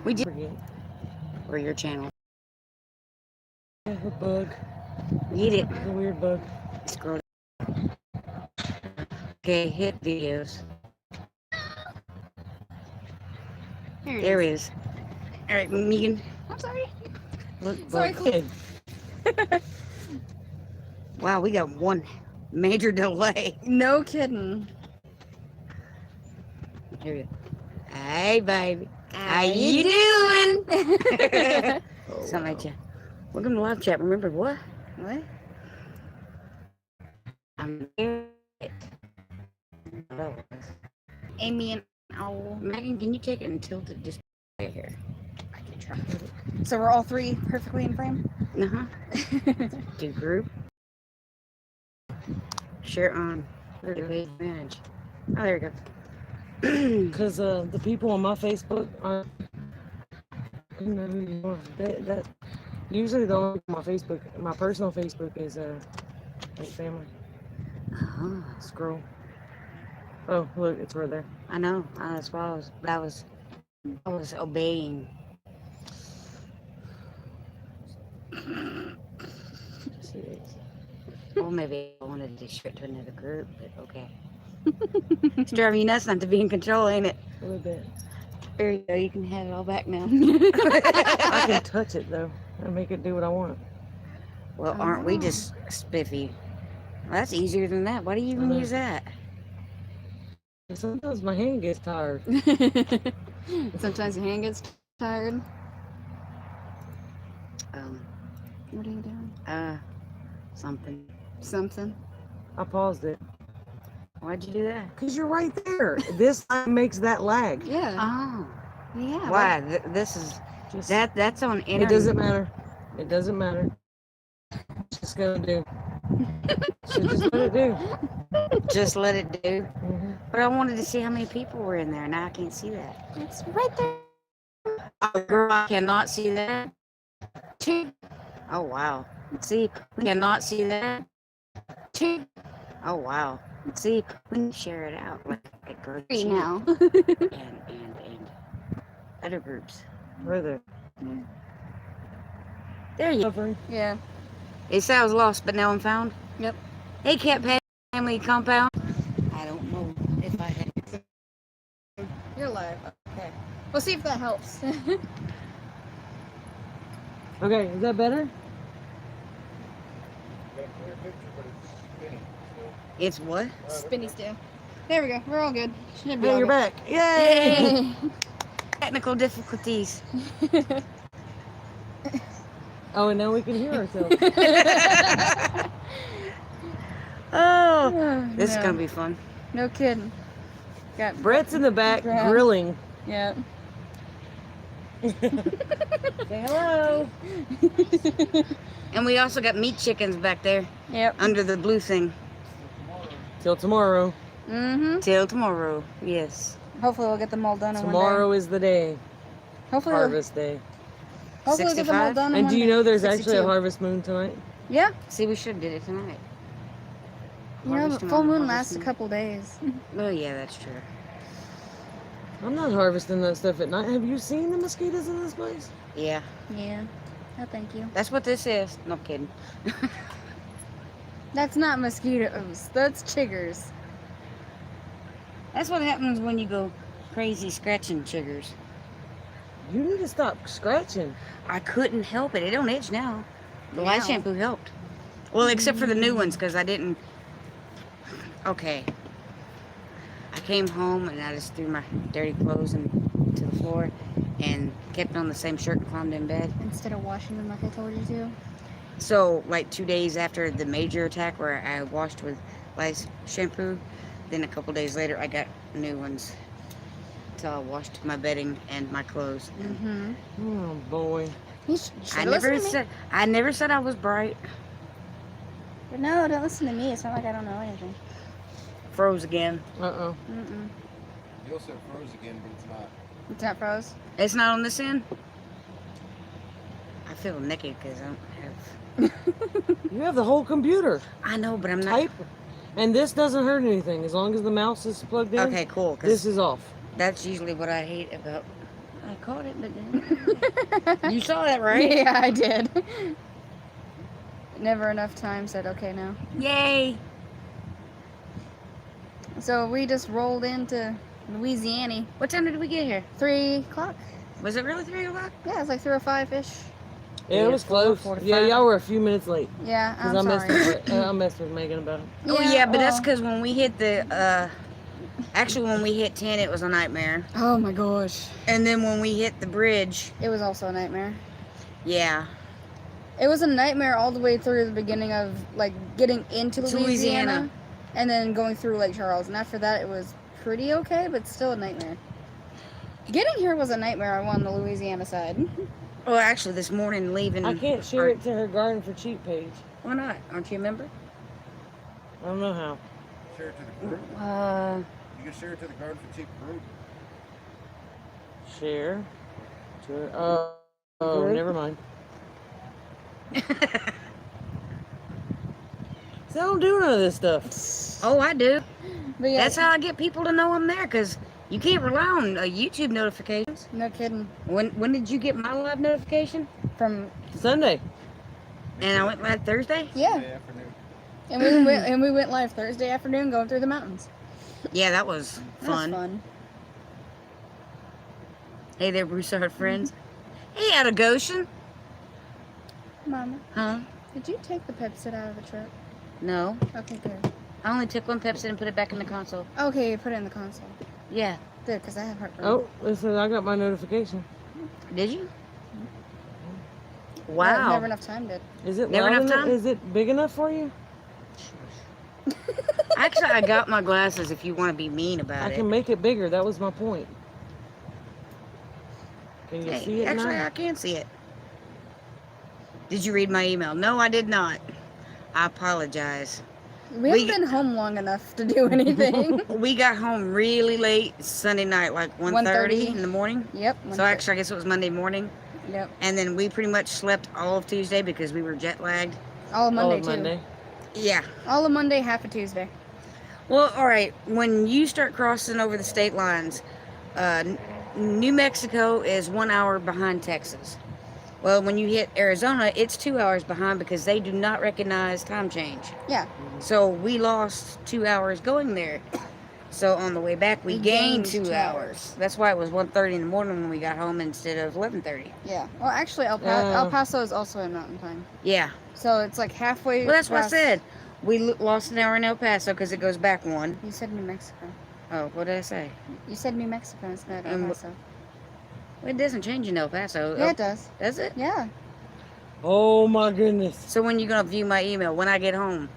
We did. Forget. Or your channel. A bug. Eat it. It's a weird bug. Scroll. Okay, hit videos. There he is. All right, Megan. I'm sorry. Look, Sorry, boy. Wow, we got one major delay. No kidding. Here we go. Hey, baby. How you doing? Something like you. Welcome to live chat. Remember what? What? I'm here. Amy and Owl. Megan, can you take it and tilt it just right here? I can try. So we're all three perfectly in frame? Uh-huh. Do group. Share on. Advantage. Oh, there we go. Because the people on my Facebook are. I don't know who you are. That usually the only my Facebook, my personal Facebook is like family. Oh, Scroll. Oh, look, it's right there. I know. That's why I was obeying. Well, maybe I wanted to share it to another group, but okay. It's driving you nuts not to be in control, ain't it? A little bit. There you go. You can have it all back now. I can touch it though and make it do what I want. Well, aren't we just spiffy? Well, that's easier than that. Why do you even use that? Sometimes my hand gets tired. Sometimes your hand gets tired. What are you doing? Something. Something. I paused it. Why'd you do that? Because you're right there. This makes that lag. Yeah. Oh. Yeah. Why? This is Just, that's on internet. It doesn't matter. It doesn't matter. Just gonna do. So just let it do. Just let it do. Mm-hmm. But I wanted to see how many people were in there. Now I can't see that. It's right there. Oh, girl, I cannot see that. Two. Oh, wow. See, we cannot see that. Two. Oh, wow. See, we can share it out like a group Three now. and other groups. Right there. There you go. Covering. Yeah. They said I was lost, but now I'm found. Yep. Hey, Cat Family Compound. I don't know if I had. You're live. Okay. We'll see if that helps. Okay, is that better? It's what? Spinny still. There we go. We're all good. Should be Yeah, all you're good. back. Yay! Technical difficulties. Oh, and now we can hear ourselves. Oh, this is No. gonna be fun. No kidding. Got Brett's in the back Brett. grilling. Yeah. Say hello. And we also got meat chickens back there Yep. under the blue thing. Till tomorrow. Mm-hmm. Till tomorrow. Yes. Hopefully we'll get them all done in one Tomorrow is the day. day. Hopefully Harvest day. we'll get them all 65? done in And one do you day. know there's actually a 62. harvest moon tonight? Yeah. See, we should have did it tonight. You know, Harvest the tomorrow, full moon harvest lasts a moon. couple days. Oh yeah, that's true. I'm not harvesting that stuff at night. Have you seen the mosquitoes in this place? Yeah, Yeah. No, thank you. that's what this is. No kidding. That's not mosquitoes. That's chiggers. That's what happens when you go crazy scratching chiggers. You need to stop scratching. I couldn't help it. It don't itch now. The last Now. shampoo helped. Well, except for the new ones, because I didn't. Okay. I came home and I just threw my dirty clothes to the floor and kept on the same shirt and climbed in bed. Instead of washing them like I told you to. So, like 2 days after the major attack where I washed with lice shampoo, then a couple days later I got new ones. So I washed my bedding and my clothes. Mm-hmm. Oh boy. I never said I was bright. But no, don't listen to me. It's not like I don't know anything. Froze again. Uh-oh. Mm-mm. You also froze again, but it's not. It's not froze. It's not on this end. I feel naked because I don't have. You have the whole computer. I know, but I'm not. Type. And this doesn't hurt anything as long as the mouse is plugged in. Okay, cool. 'Cause This is off. that's usually what I hate about I caught it, but you saw that, right? Yeah, I did. Never enough time said okay now. Yay! So we just rolled into Louisiana. What time did we get here? 3 o'clock. Was it really 3 o'clock? Yeah, it's like 3 or 5-ish. Yeah, it was close. 4:45. Yeah, y'all were a few minutes late. Yeah, I'm Because sorry. I messed with Megan about it. Oh yeah, but that's well- because when we hit the actually when we hit 10, it was a nightmare, Oh my gosh. and then when we hit the bridge, It was also a nightmare. yeah, It was a nightmare all the way through the beginning of like getting into To Louisiana, Louisiana. and then going through Lake Charles. And after that, it was pretty okay, but still a nightmare. Getting here was a nightmare on the Louisiana side. well, actually, this morning leaving. I can't share it to her Garden for Cheap page. Why not? Aren't you a member? I don't know how. Share it to the group. You can share it to the Garden for Cheap group. Share. Oh, Group? never mind. See, I don't do none of this stuff. Oh, I do. But yeah, That's how I get people to know I'm there, because you can't rely on YouTube notifications. no kidding. When did you get my live notification? From Sunday. And I went live Thursday. yeah, Sunday afternoon. and we went live Thursday afternoon going through the mountains. Yeah, that was That was fun. fun. Hey there, Broussard friends. Hey, out of Goshen. Mama, Huh? did you take the Pepsi out of the truck? No. Okay, good. I only took one Pepsi and put it back in the console. Okay, you put it in the console. Yeah. Good, because I have heartburn. Oh, listen, I got my notification. Did you? Well, Wow. never enough time did. Is it Never loud enough enough? time? Is it big enough for you? Actually, I got my glasses if you want to be mean about I it. can make it bigger. That was my point. Can you Hey, see it actually, now? I can see it. Did you read my email? No, I did not. I apologize. We haven't been home long enough to do anything. We got home really late Sunday night, like 1:30 in the morning. Yep. So actually, I guess it was Monday morning. Yep. And then we pretty much slept all of Tuesday because we were jet lagged. All of Monday, Oh, too. Monday. Yeah. All of Monday, half of Tuesday. Well, all right. When you start crossing over the state lines, New Mexico is 1 hour behind Texas. Well, when you hit Arizona, it's 2 hours behind because they do not recognize time change. Yeah. So we lost 2 hours going there. So on the way back, we gained 2 hours. That's why it was 1:30 in the morning when we got home instead of 11:30. Yeah. Well, actually, El Paso is also in Mountain Time. Yeah. So it's like halfway. Well, that's what I past- said. We lost an hour in El Paso because it goes back one. You said New Mexico. Oh, what did I say? You said New Mexico instead of El Paso. Well, it doesn't change in El Paso. Yeah, it does. Does it? Yeah. Oh my goodness. So when you gonna view my email? When I get home?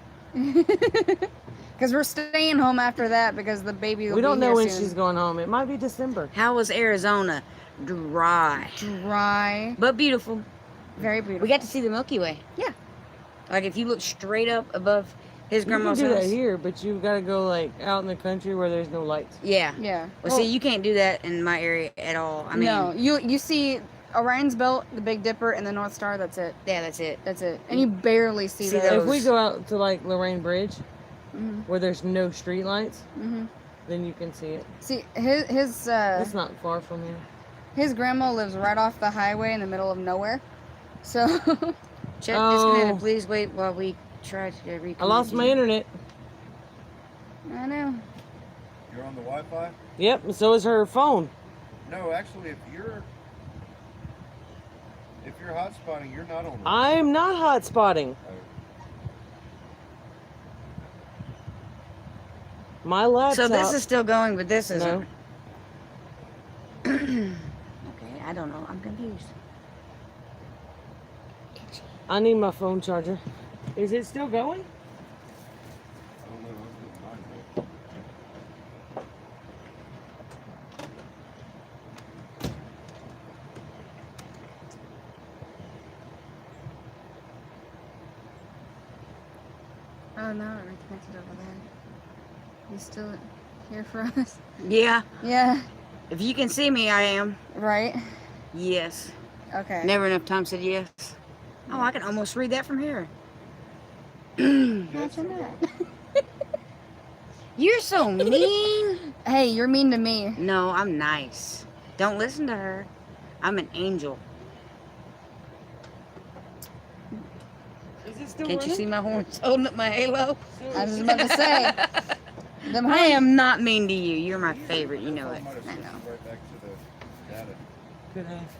Because we're staying home after that because the baby will We don't be know here when soon. she's going home. It might be December. How was Arizona? Dry, Dry. but beautiful. Very beautiful. We got to see the Milky Way. Yeah. Like if you look straight up above his You can grandma's do that house. here, but you've got to go like out in the country where there's no lights. Yeah. Yeah. Well, see, you can't do that in my area at all. I mean, no, you see Orion's Belt, the Big Dipper, and the North Star. That's it. yeah, that's it. That's it. And you barely see, See those. those. If we go out to like Lorraine Bridge, Mhm. where there's no street lights, Mhm. then you can see it. See his It's not far from here. his grandma lives right off the highway in the middle of nowhere. So Check Oh. disconnected. Please wait while we try to reconnect. I lost my you. internet. I know. You're on the Wi-Fi? Yep, and so is her phone. No, actually, if you're hotspotting, you're not on. I'm not hotspotting. My laptop. So this is still going, but this isn't. No. Okay, I don't know. I'm confused. I need my phone charger. Is it still going? I don't know. I'm getting mine, Oh no, it reconnected over there. You still here for us? Yeah. Yeah. If you can see me, I am. Right. Yes. Okay. Never enough time said yes. Oh, I can almost read that from here. Imagine that. You're so mean. Hey, you're mean to me. No, I'm nice. Don't listen to her. I'm an angel. Is it still Can't you running? see my horns holding up my halo? I was just about to say. Them I horns- am not mean to you. You're my favorite. You know it. Might have I switched know. right back to the data. Could have.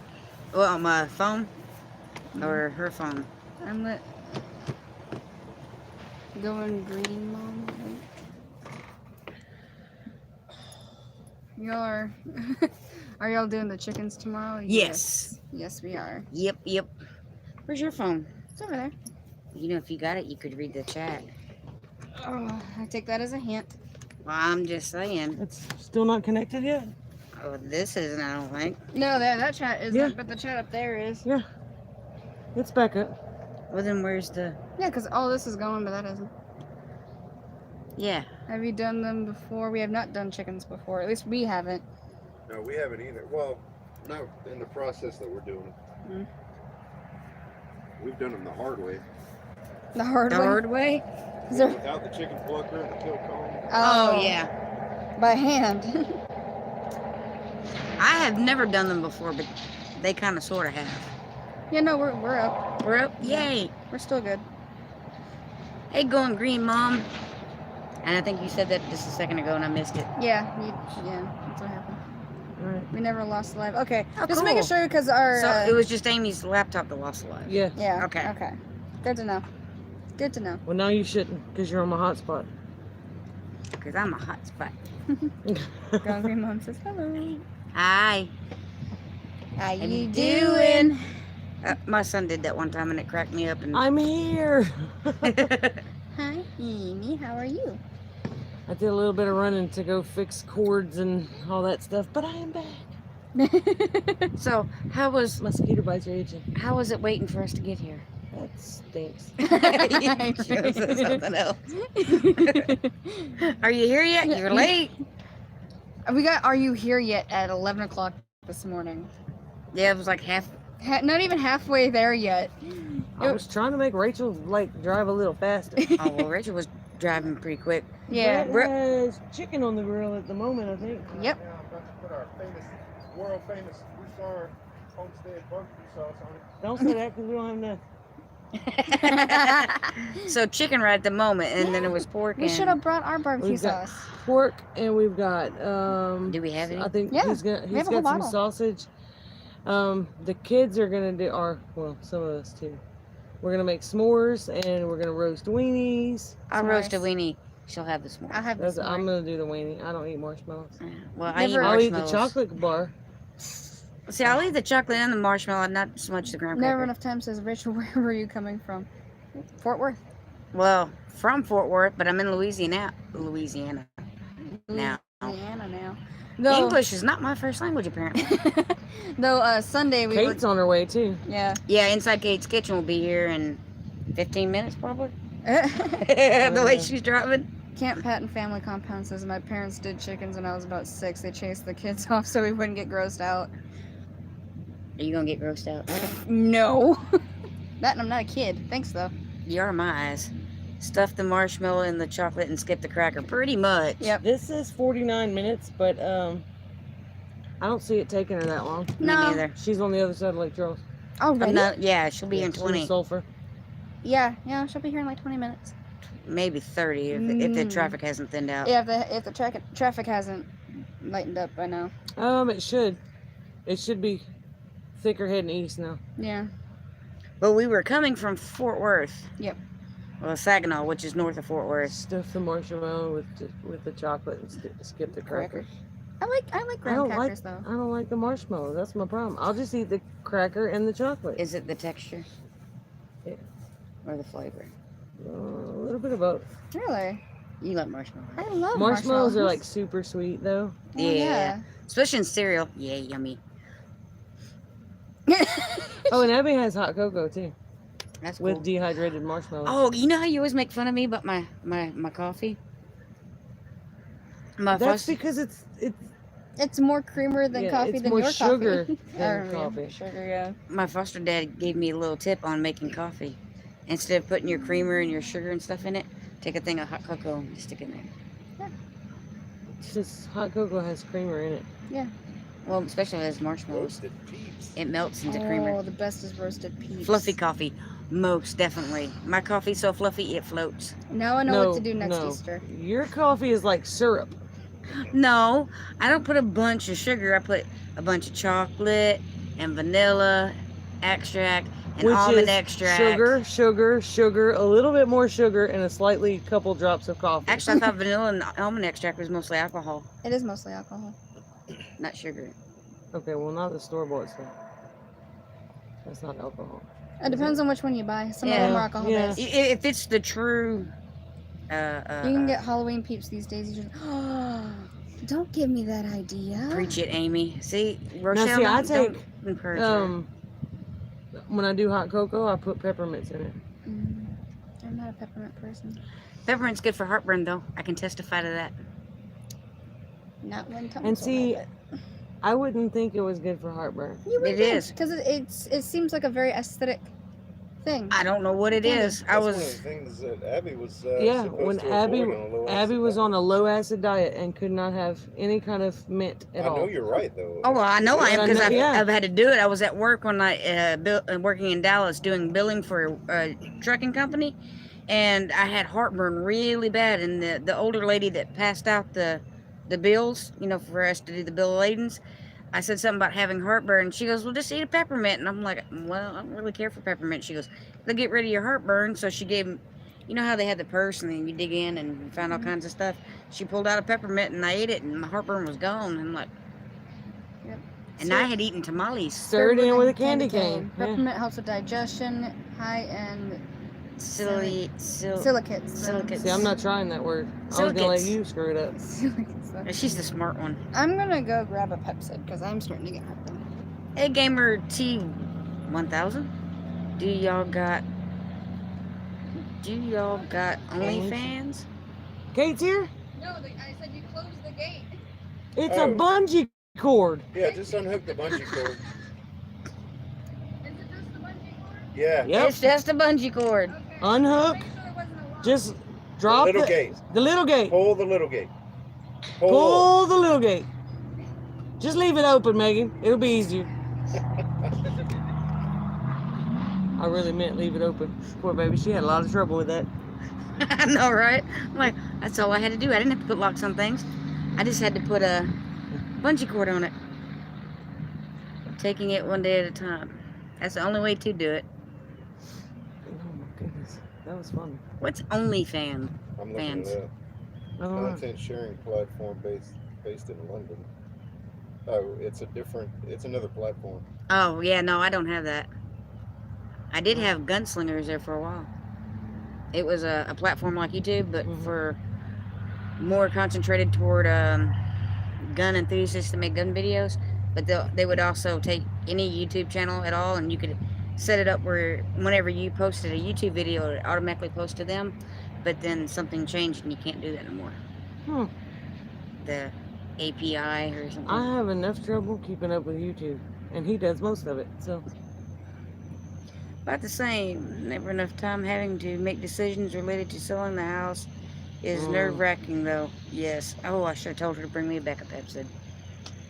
Well, my phone or her phone. I'm lit. Going green, Mom. Y'all are y'all doing the chickens tomorrow? Yes. Yes, we are. Yep. Yep. Where's your phone? It's over there. You know, if you got it, you could read the chat. Oh, I take that as a hint. Well, I'm just saying. It's still not connected yet? Oh, this isn't. I don't think. No, that chat isn't, Yeah. but the chat up there is. Yeah. It's back up. Well, then where's the? Yeah, because all this is going, but that isn't. Yeah. Have you done them before? We have not done chickens before. At least we haven't. No, we haven't either. Well, not in the process that we're doing. Mm. We've done them the hard way. The hard The way. hard way. Is there- Without the chicken plucker and the kill cone. Oh yeah. By hand. I have never done them before, but they kind of sort of have. Yeah, no, we're up. We're up. Yay. We're still good. Hey, going green, Mom. And I think you said that just a second ago, and I missed it. Yeah, that's what happened. Alright. We never lost live. Okay, Oh, just cool. making sure because our. So it was just Amy's laptop that lost alive. Yeah. Yeah. Okay. Okay. Good to know. Good to know. Well, now you shouldn't because you're on my hotspot. Because I'm a hot spot. Hungry Mom says hello. Hi. How How you you doing? My son did that one time, and it cracked me up. And I'm here. Hi, Amy. How are you? I did a little bit of running to go fix cords and all that stuff, but I am back. so how was Mosquito bites are itching. it waiting for us to get here? That stinks. She was saying something else. Are you here yet? You're late. We got Are You Here Yet at 11 o'clock this morning. Yeah, it was like half. Not even halfway there yet. I was trying to make Rachel like drive a little faster. Oh well, Rachel was driving pretty quick. Yeah. Brett has chicken on the grill at the moment, I think. Yep. Now I'm about to put our famous, world famous Broussard Homestead barbecue sauce on it. Don't say that because we don't have enough. So chicken right at the moment, and then it was pork. We and- should have brought our barbecue We've got sauce. pork and we've got Do we have any? I think Yeah, he's got we have a whole some bottle. sausage. The kids are gonna do well, some of us too. We're gonna make s'mores and we're gonna roast weenies. I'll roast a S'mores. weenie. She'll have this I one. have this I'm one. gonna do the weenie. I don't eat marshmallows. Well, I eat Never- I'll eat the marshmallows. chocolate bar. See, I'll eat the chocolate and the marshmallow, not so much the graham Never cracker. enough time says, Rachel, where were you coming from? Fort Worth. Well, from Fort Worth, but I'm in Louisiana now. Louisiana now. Though, English is not my first language, apparently. though Sunday we Kate's on her way too. were. Yeah. Yeah, Inside Kate's Kitchen will be here in 15 minutes, probably. The way she's driving. Camp Patton Family Compound says my parents did chickens when I was about 6. They chased the kids off so we wouldn't get grossed out. Are you gonna get grossed out? No. That and I'm not a kid. Thanks though. You are my eyes. Stuff the marshmallow in the chocolate and skip the cracker, pretty much. Yep. This is 49 minutes, but I don't see it taking her that long. Me No. neither. She's on the other side of Lake Charles. Oh, really? I'm not. Yeah, she'll be in She's 20, Sulphur. Yeah, she'll be here in like 20 minutes. maybe 30 if the Mm. traffic hasn't thinned out. Yeah, if the traffic hasn't lightened up by now. It should. It should be thicker heading east now. Yeah. But we were coming from Fort Worth. Yep. Well, Saginaw, which is north of Fort Worth. Stuff the marshmallow with the chocolate and skip the cracker. I like I graham don't crackers like though. I don't like the marshmallow. That's my problem. I'll just eat the cracker and the chocolate. Is it the texture? Yeah. Or the flavor? A little bit of both. Really? You like marshmallow. I love Marshmallows are like super sweet though. Oh, Yeah. Especially in cereal. Yeah, yummy. Oh, and Abby has hot cocoa too, That's cool. with dehydrated marshmallows. Oh, you know how you always make fun of me about my coffee? My That's foster, because it's It's more creamer than Yeah, coffee it's than more your sugar coffee. than Or, coffee. Sugar, yeah. my foster dad gave me a little tip on making coffee. Instead of putting your creamer and your sugar and stuff in it, take a thing of hot cocoa and stick it in there. just hot cocoa has creamer in it. Well, especially as marshmallows. Roasted peeps. It melts into Oh, creamer. the best is roasted peeps. Fluffy coffee. Most definitely. My coffee's so fluffy it floats. Now I know what to do next Easter. Your coffee is like syrup. No, I don't put a bunch of sugar. I put a bunch of chocolate and vanilla extract and Which almond is extract. sugar, a little bit more sugar, and a slightly couple drops of coffee. Actually, I thought vanilla and almond extract was mostly alcohol, It is mostly alcohol. not sugar. Okay, well, not the store-bought stuff. That's not alcohol. It depends on which one you buy. Some of Yeah, them are alcohol yeah. based. If it's the true, You can get Halloween peeps these days. You just, don't give me that idea. preach it, Amy. See, Now, Rochelle, see, I don't take, encourage her. when I do hot cocoa, I put peppermints in it. I'm not a peppermint person. Peppermint's good for heartburn, though. I can testify to that. Not when it comes And to see, it. I wouldn't think it was good for heartburn. You would It think, is. because it seems like a very aesthetic thing. I don't know what it is. I That's one of the was. things that Abby was Yeah, supposed when to avoid on a low Abby acid was diet. on a low acid diet and could not have any kind of mint at I all. know you're right though. Oh, well, I know I am Yeah, because I've, yeah. I've had to do it. I was at work when I working in Dallas doing billing for a trucking company, and I had heartburn really bad. And the older lady that passed out the bills, for us to do the bill of ladings, I said something about having heartburn. She goes, "Well, just eat a peppermint." And I'm like, "Well, I don't really care for peppermint." She goes, "They'll get rid of your heartburn." So she gave, you know how they had the purse and then you dig in and found all kinds of stuff. She pulled out a peppermint and I ate it and my heartburn was gone. I'm like, Yep. and I had eaten tamales. Stir it in with a candy cane. Yeah. Peppermint helps with digestion, high-end Silicates. silicates. See, I'm not trying that word. I was gonna let Silicates. you screw it up. She's the smart one. I'm gonna go grab a Pepsid because I'm starting to get heartburn. Hey, Gamer T1000. Do y'all got OnlyFans? Kate's here? No, I said you closed the gate. It's Oh. a bungee cord. Yeah, just unhook the bungee cord. Is it just the bungee cord? Yeah. Yep. It's just a bungee cord. Okay. Unhook. Make sure it wasn't a lock. Just drop the little it. gate. The little gate. Pull the little gate. Pull the little gate. Just leave it open, Megan. It'll be easier. I really meant leave it open. Poor baby, she had a lot of trouble with that. I know, right? I'm like, that's all I had to do. I didn't have to put locks on things. I just had to put a bungee cord on it. Taking it one day at a time. That's the only way to do it. Oh my goodness, that was fun. What's OnlyFans? I'm looking Fans. it up. Oh, Content sharing platform based in London. Oh, it's another platform. Oh, yeah, no, I don't have that. I did have Gunslingers there for a while. It was a platform like YouTube, but for more concentrated toward gun enthusiasts to make gun videos. But they would also take any YouTube channel at all, and you could set it up where whenever you posted a YouTube video, it automatically post to them. But then something changed, and you can't do that no more. The API or something. I have enough trouble keeping up with YouTube, and he does most of it. So About the same. Never enough time having to make decisions related to selling the house is nerve-wracking, though. Yes. Oh, I should have told her to bring me a backup Pepsid.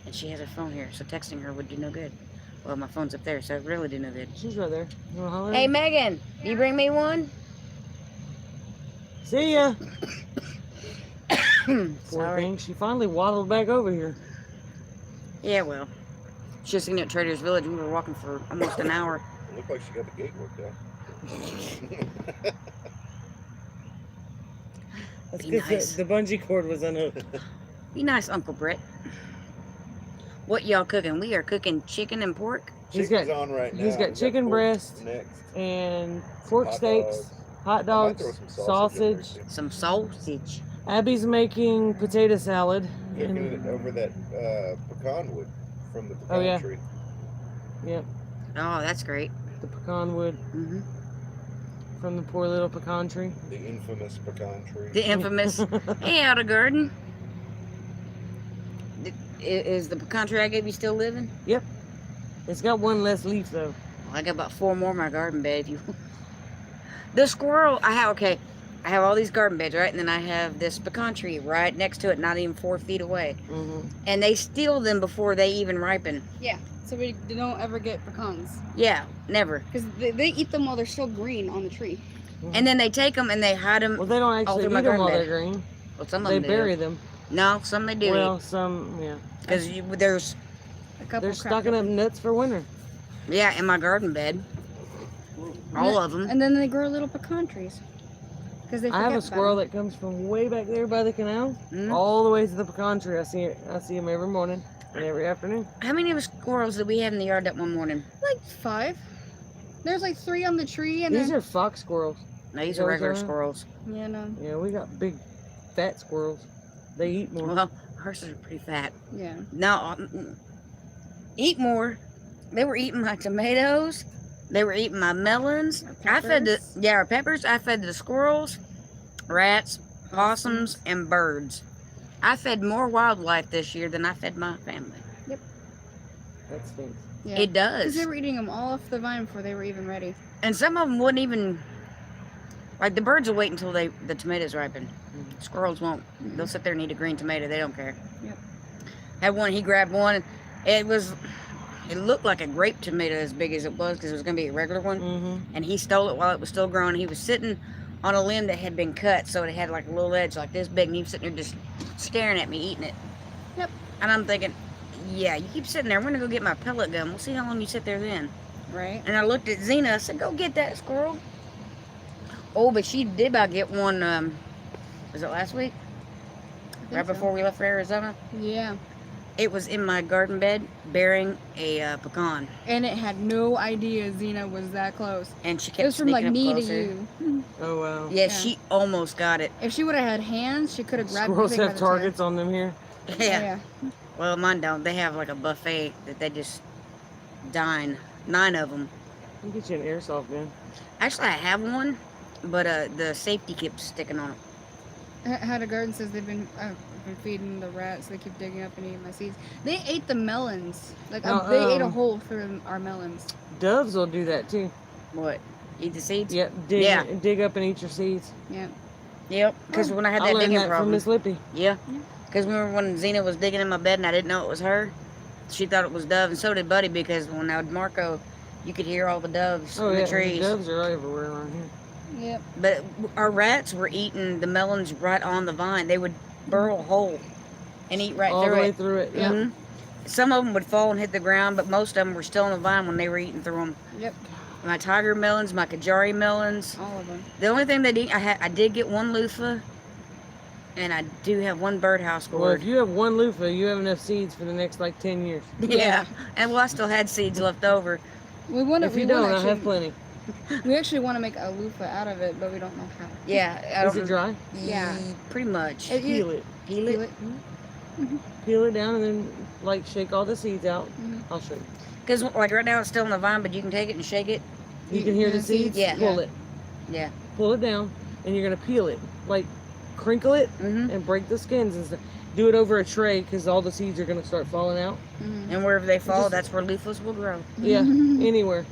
And she has her phone here, so texting her would do no good. Well, my phone's up there, so it really do no good. she's right there. You wanna holler? Hey, Megan, you bring me one? See ya. Poor Sorry. thing. She finally waddled back over here. Yeah, well. She was sitting at Trader's Village. We were walking for almost an hour. It looked like she got the gate worked out. That's Be because nice. the bungee cord was unhooked. Be nice, Uncle Brett. What y'all cooking? We are cooking chicken and pork. He's Chicken's got- on right now. he's got We got chicken pork breast. next. And pork Hot steaks, dogs. hot I might dogs, throw some sausage. in there, too. Some sausage. Abby's making potato salad. Cooking And, it over that pecan wood from the pecan Oh, yeah. tree. yep, Oh, that's great. the pecan wood Hmm. from the poor little pecan tree. The infamous pecan tree. The infamous. Hey, out of garden. Is the pecan tree I gave you still living? It's got one less leaf though. Well, I got about 4 more in my garden bed. If you, the squirrel. I have okay. I have all these garden beds, right? And then I have this pecan tree right next to it, not even 4 feet away. Mm-hmm. And they steal them before they even ripen. Yeah. So we don't ever get pecans. Yeah, never. Because they eat them while they're still green on the tree. And then they take them and they hide them. Well, they don't actually through eat my them while garden they're green. Well, some of They them bury do. them. No, some they do. Well, some, yeah. Because there's, A couple They're cracked stocking up nuts for winter. yeah, in my garden bed. All of them. And then they grow little pecan trees. Because they I have a forget squirrel about that comes from way back there by the canal, Mhm. all the way to the pecan tree. I see him every morning and every afternoon. How many of squirrels did we have in the yard that one morning? them. Like 5. There's like 3 on the tree, and These then are fox squirrels. No, these Those are regular are- squirrels. yeah, no, Yeah, we got big, fat squirrels. They eat more. Well, horses are pretty fat. yeah. No, eat more. They were eating my tomatoes. They were eating my melons. Our I fed the peppers. our peppers. I fed the squirrels, rats, possums, and birds. I fed more wildlife this year than I fed my family. That stinks. Yeah. It Because does. they were eating them all off the vine before they were even ready. And some of them wouldn't even. Like the birds will wait until the tomatoes ripen. Squirrels won't. They'll sit there and eat a green tomato. They don't care. Yep. Had one. He grabbed one. It looked like a grape tomato as big as it was because it was going to be a regular one. Mm-hmm. And he stole it while it was still growing. He was sitting on a limb that had been cut, so it had like a little edge like this big, and he was sitting there just staring at me eating it. Yep. And I'm thinking, yeah, you keep sitting there. I'm gonna go get my pellet gun. We'll see how long you sit there then. Right? And I looked at Zena. I said, go get that squirrel. Oh, but she did about get one. Was it last week? I think Right so. before we left for Arizona. Yeah. It was in my garden bed bearing a pecan, And it had no idea Xena was that close. and she It kept was from like sneaking up me closer. to you. Oh, wow. Yeah, Yeah. she almost got it. If she would have had hands, she could have grabbed Squirrels the thing by have the tail. targets on them here. Yeah. Well, mine don't. They have like a buffet that they just dine. 9 of them. You get you an airsoft gun. Actually, I have one, but the safety keeps sticking on it. Had a garden says they've been feeding the rats. They keep digging up and eating my seeds. They ate the melons. Like No, they ate a hole through our melons. Doves will do that too. What? Eat the seeds? Yep, dig up and eat your seeds. Yeah. Yep. Because when I had I that learned digging that from problem. Miss Lippy. Yeah. Because remember when Zena was digging in my bed and I didn't know it was her? She thought it was Dove, and so did Buddy, because when I would Marco, you could hear all the doves Oh in yeah, the trees. doves are everywhere around here. Yep. But our rats were eating the melons right on the vine. They would burrow a hole and eat right All the through way it. through it. Yeah. Mhm. Some of them would fall and hit the ground, but most of them were still on the vine when they were eating through them. Yep. My tiger melons, my Kajari melons. All of them. The only thing they did, I did get one loofah, and I do have one birdhouse Well, gourd. if you have one loofah, you have enough seeds for the next like 10 years. Yeah, and well, I still had seeds left over. We want to. If you don't, I have plenty. We actually want to make a loofah out of it, but we don't know how. Yeah, I Is don't- it dry? Yeah. pretty much. Peel it. Peel Peel it, it. Peel it down and then like shake all the seeds out. Mhm. I'll show you. because like right now it's still on the vine, but you can take it and shake it. You can hear the Yeah, seeds? Yeah. Pull it. Yeah. Pull it down and you're going to peel it. Like crinkle it Mhm. and break the skins and stuff. Do it over a tray because all the seeds are going to start falling out. Mhm. And wherever they fall, Just- that's where loofahs will grow. Yeah, anywhere.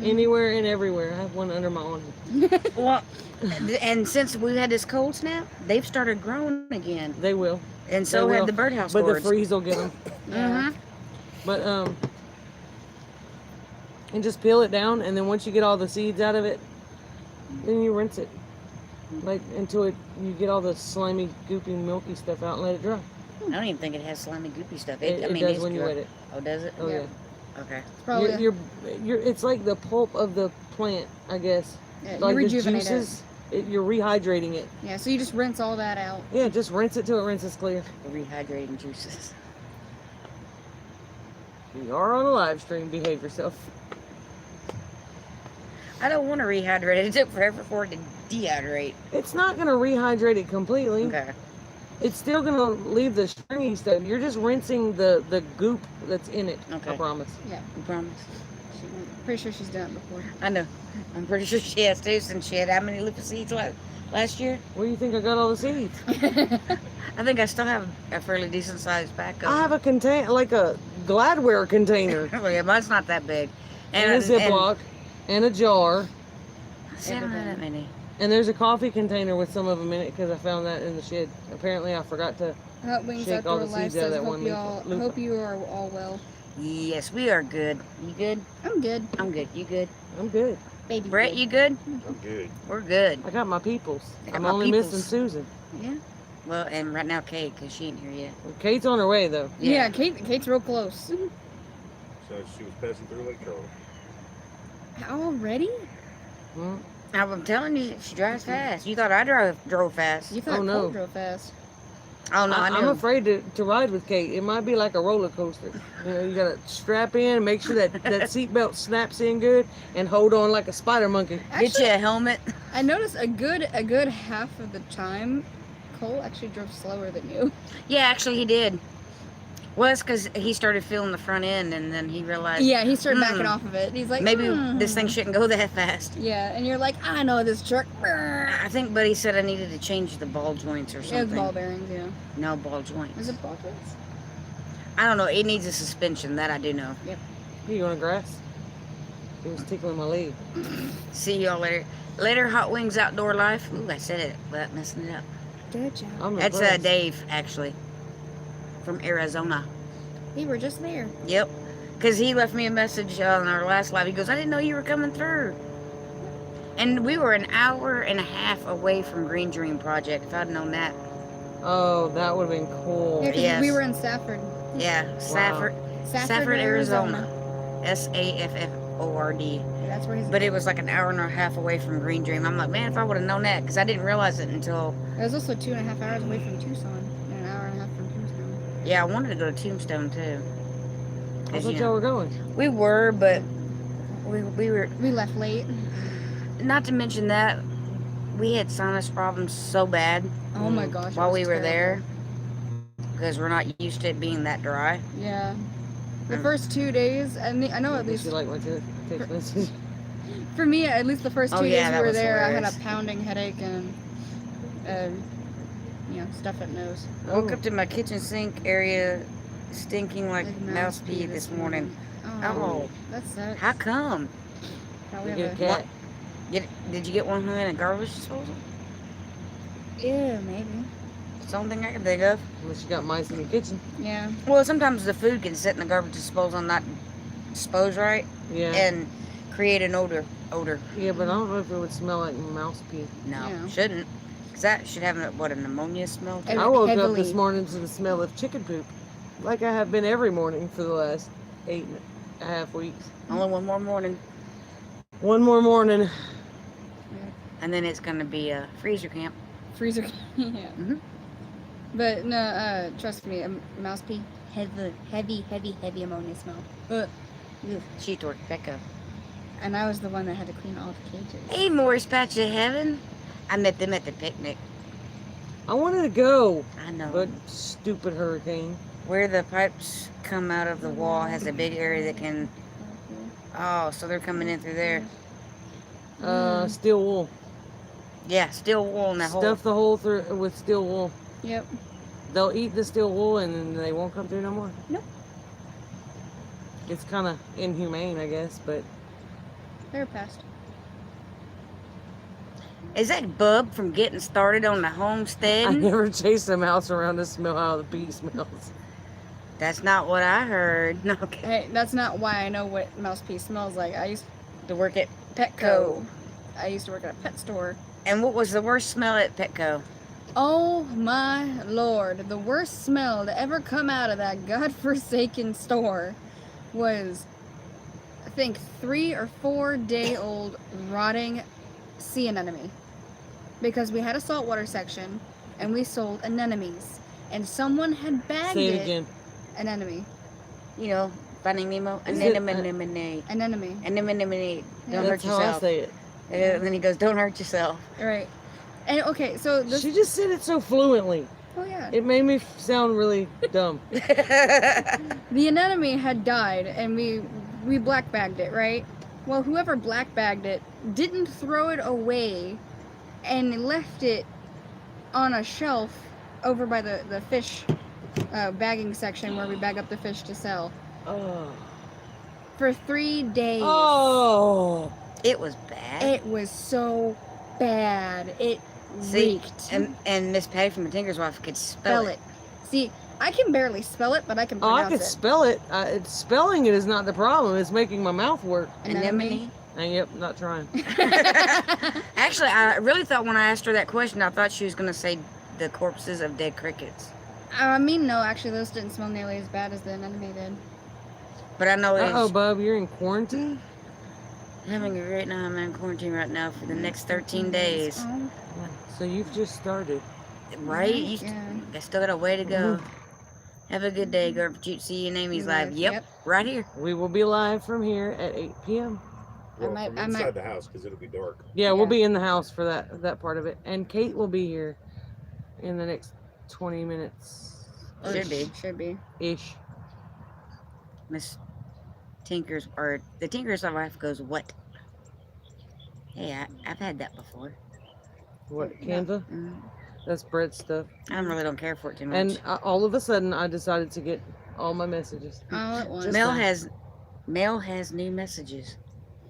Anywhere and everywhere. I have one under my arm. Well, and since we had this cold snap, they've started growing again, They will. and so They have will. the birdhouse But the gourds. freeze will get them. Yeah. Mhm. But and just peel it down, and then once you get all the seeds out of it, then you rinse it, like until you get all the slimy, goopy, milky stuff out and let it dry. I don't even think it has slimy, goopy stuff. It, I it mean, does it's when you dry. wet it. Oh, does it? Oh yeah. Yeah. Okay. Probably. You're it's like the pulp of the plant, I guess. Yeah, Like you the rejuvenate juices, you're rehydrating it. it. Yeah. So you just rinse all that out. Yeah, just rinse it till it rinses clear. The rehydrating juices. You are on a live stream. Behave yourself. I don't want to rehydrate it. It took forever for it to dehydrate. It's not gonna rehydrate it completely. Okay. It's still gonna leave the stringy stuff. You're just rinsing the goop that's in it. I Okay. promise. Yeah. You promise? Pretty sure she's done it before. I know. I'm pretty sure she has too, since she had how many loofah seeds last year? Where do you think I got all the seeds? I think I still have a fairly decent sized pack of I have a contain like a Gladware container Oh, yeah, mine's not that big. and a Ziploc and a jar. See, I don't have that many. And there's a coffee container with some of them in it because I found that in the shed. Apparently, I forgot to. Hot Wings Shake all Outdoor the Life seeds out of says, that one loofah. hope you are all well. Yes, we are good. You good? I'm good. I'm good. You good? I'm good. Baby Brett, good. you good? I'm good. We're good. I got my peoples. I got I'm my only peoples. missing Susan. Yeah. Well, and right now Kate, because she ain't here yet. Well, Kate's on her way though. Yeah, Kate's real close. So she was passing through Lake Charles. Already? Hmm? I'm telling you, she drives fast. You thought I drove fast. You thought Oh, no. Cole drove fast. Oh, no, I I'm knew. afraid to ride with Kate. It might be like a roller coaster. You know, you gotta strap in, make sure that seatbelt snaps in good, and hold on like a spider monkey. Get you a helmet. I noticed a good half of the time, Cole actually drove slower than you. Yeah, actually, he did. Well, it's because he started feeling the front end, and then he realized, Yeah, he started backing off of it. He's like, maybe this thing shouldn't go that fast. Yeah, and you're like, I know this truck. I think Buddy said I needed to change the ball joints or It was something. ball bearings, yeah. No, ball joints. Is it ball joints? I don't know. It needs a suspension. That I do know. You on the grass? It was tickling my leg. See y'all later. Later, Hot Wings Outdoor Life. Ooh, I said it without messing it up. Good job. I'm That's impressed. Dave, actually, from Arizona. We were just there. Yep. Because he left me a message on our last live. He goes, I didn't know you were coming through. And we were an hour and a half away from Green Dream Project, if I'd known that. Oh, that would have been cool. Yeah, 'cause Yes. we were in Safford. Yeah, Safford, Arizona. Safford. That's where his. But it was like an hour and a half away from Green Dream. I'm like, man, if I would have known that, because I didn't realize it until, It was also 2.5 hours away from Tucson, and an hour and a half from Tucson. yeah, I wanted to go to Tombstone too. I 'Cause, thought you y'all know, were going. we were, but we were, We left late. not to mention that, we had sinus problems so bad Oh my gosh. it while was we were terrible. there, because we're not used to it being that dry. Yeah. The first 2 days, I know at Did least you like my text message? for me, at least the first Oh, 2 yeah, days that we were was there, I had hilarious. a pounding headache and, stuff at nose. I woke up to my kitchen sink area stinking like Like mouse pee this morning. Oh, That sucks. how come? Probably You have get a a, cat. Did you get one in a garbage disposal? yeah, maybe. It's the only thing I can think of. Unless you got mice in your kitchen. Yeah. Well, sometimes the food can sit in the garbage disposal and not dispose right Yeah. and create an odor. Yeah, but I don't know if it would smell like mouse pee. No, Yeah. shouldn't. Because that should have, an ammonia smell to it? I woke up Heavily. this morning to the smell of chicken poop. Like I have been every morning for the last 8.5 weeks. Only one more morning. One more morning. And then it's going to be a freezer camp. Freezer. Yeah. Mhm. But no, trust me, mouse pee, heavy ammonia smell. Ugh. She tore Becca. And I was the one that had to clean all the cages. Hey, Morris Patch of Heaven. I met them at the picnic. I wanted to go, I know. but stupid hurricane. Where the pipes come out of the wall has a big area that can... Oh, so they're coming in through there. Steel wool. Yeah, steel wool in that hole. Stuff the hole through with steel wool. Yep. They'll eat the steel wool and then they won't come through no more. Nope. It's kind of inhumane, I guess, but They're past. Is that Bub from Getting Started on the I Homestead? never chased a mouse around to smell how the pee smells. That's not what I heard. No, okay. Hey, that's not why I know what mouse pee smells like. I used To work at Petco. I used to work at a pet store. And what was the worst smell at Petco? Oh my lord, the worst smell to ever come out of that godforsaken store was, I think, 3 or 4 day old rotting sea anemone. Because we had a saltwater section and we sold anemones. And someone had bagged Say it it. again. Anemone. You know, Finding Nemo? Is it- Anemone. Anemone. Anemone. Don't hurt That's how I yourself. say it. And then he goes, don't hurt yourself. Right. And okay, so this. She just said it so fluently. Oh yeah. It made me sound really dumb. The anemone had died, and we black bagged it, right? Well, whoever black bagged it didn't throw it away, and left it on a shelf over by the fish bagging section where we bag up the fish to sell Oh. for 3 days. Oh. It was bad. It was so bad. It See, reeked. and Miss Patty from the Tinker's Wife could Spell it. See, I can barely spell it, but I can Oh, I pronounce could it. spell it. Spelling it is not the problem. It's making my mouth work. Anemone. And yep, not trying. Actually, I really thought when I asked her that question, I thought she was going to say the corpses of dead crickets. I mean, no, actually, those didn't smell nearly as bad as the anemone did. But I know Uh-oh, it's... bub, you're in quarantine? I'm having a great night. I'm in quarantine right now for the next 13 days. Oh, So you've just started. Right? yeah. I still got a way to go. Have a good day, girl. See you in Amy's live. Yep, right here. We will be live from here at 8 p.m. Well, might- from I might- inside the house because it'll be dark. Yeah, we'll Yeah. be in the house for that part of it. And Kate will be here in the next 20 minutes. Should be. Should be. Ish. Miss Tinker's, or the Tinker's wife goes, what? Hey, I've had that before. What, Yeah. Canva? Mm, That's bread stuff. I really don't care for it too much. And all of a sudden, I decided to get all my messages. All at once. Just Mel has new messages.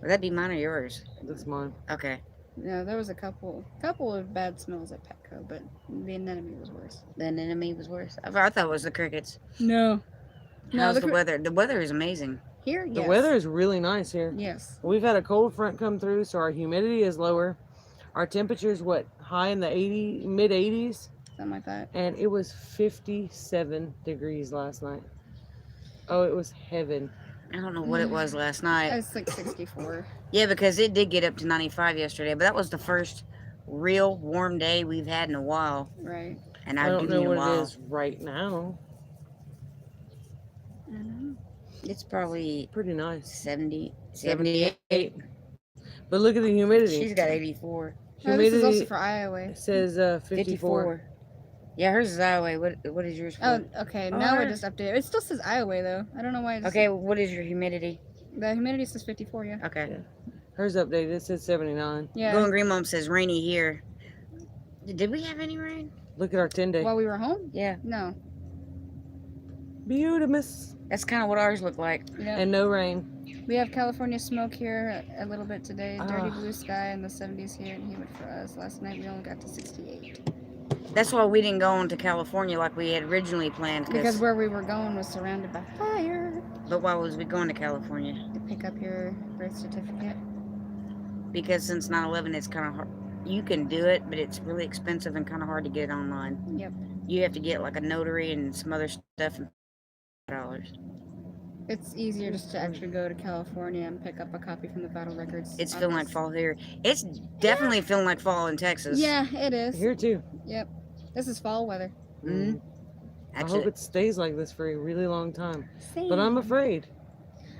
Would that be mine or yours? That's mine. Okay. No, there was a couple of bad smells at Petco, but the anemone was worse. The anemone was worse. I thought it was the crickets. No. How's the weather? The weather is amazing. Here, The yes. weather is really nice here. Yes. We've had a cold front come through, so our humidity is lower. Our temperature's high in the mid 80s, Something like that. and it was 57 degrees last night. Oh, it was heaven. I don't know what it was last night. It's like 64. Yeah, because it did get up to 95 yesterday, but that was the first real warm day we've had in a while. Right. And I I don't do know mean a what while. it is right now. I know. It's probably Pretty nice. 70, 78. But look at the humidity. She's got 84. Oh, this is also Humidity for Iowa. says 54. 54. Yeah, hers is Iowa. What is yours for? Oh, okay. Now Or- it just updated. It still says Iowa though. I don't know why. It just, Okay, what is your humidity? The humidity says 54. Yeah. Okay. Yeah. Hers updated. It says 79. Yeah. Going Green Mom says rainy here. Did we have any rain? Look at our 10-day. While we were home? Yeah, No. Beautiful. that's kind of what ours looked like. Yeah. And no rain. We have California smoke here a little bit today. Dirty Ah. blue sky in the 70s here and humid for us. Last night we only got to 68. That's why we didn't go on to California like we had originally planned. Because where we were going was surrounded by fire. But why was we going to California? To pick up your birth certificate. Because since 9/11, it's kind of hard. You can do it, but it's really expensive and kind of hard to get online. Yep. You have to get like a notary and some other stuff and $5. It's easier just to actually go to California and pick up a copy from the vital records. It's feeling like fall here. It's definitely feeling like fall in Texas. Yeah, it is. Here too. Yep. This is fall weather. Mhm. I hope Actually, it stays like this for a really long time. Same. But I'm afraid.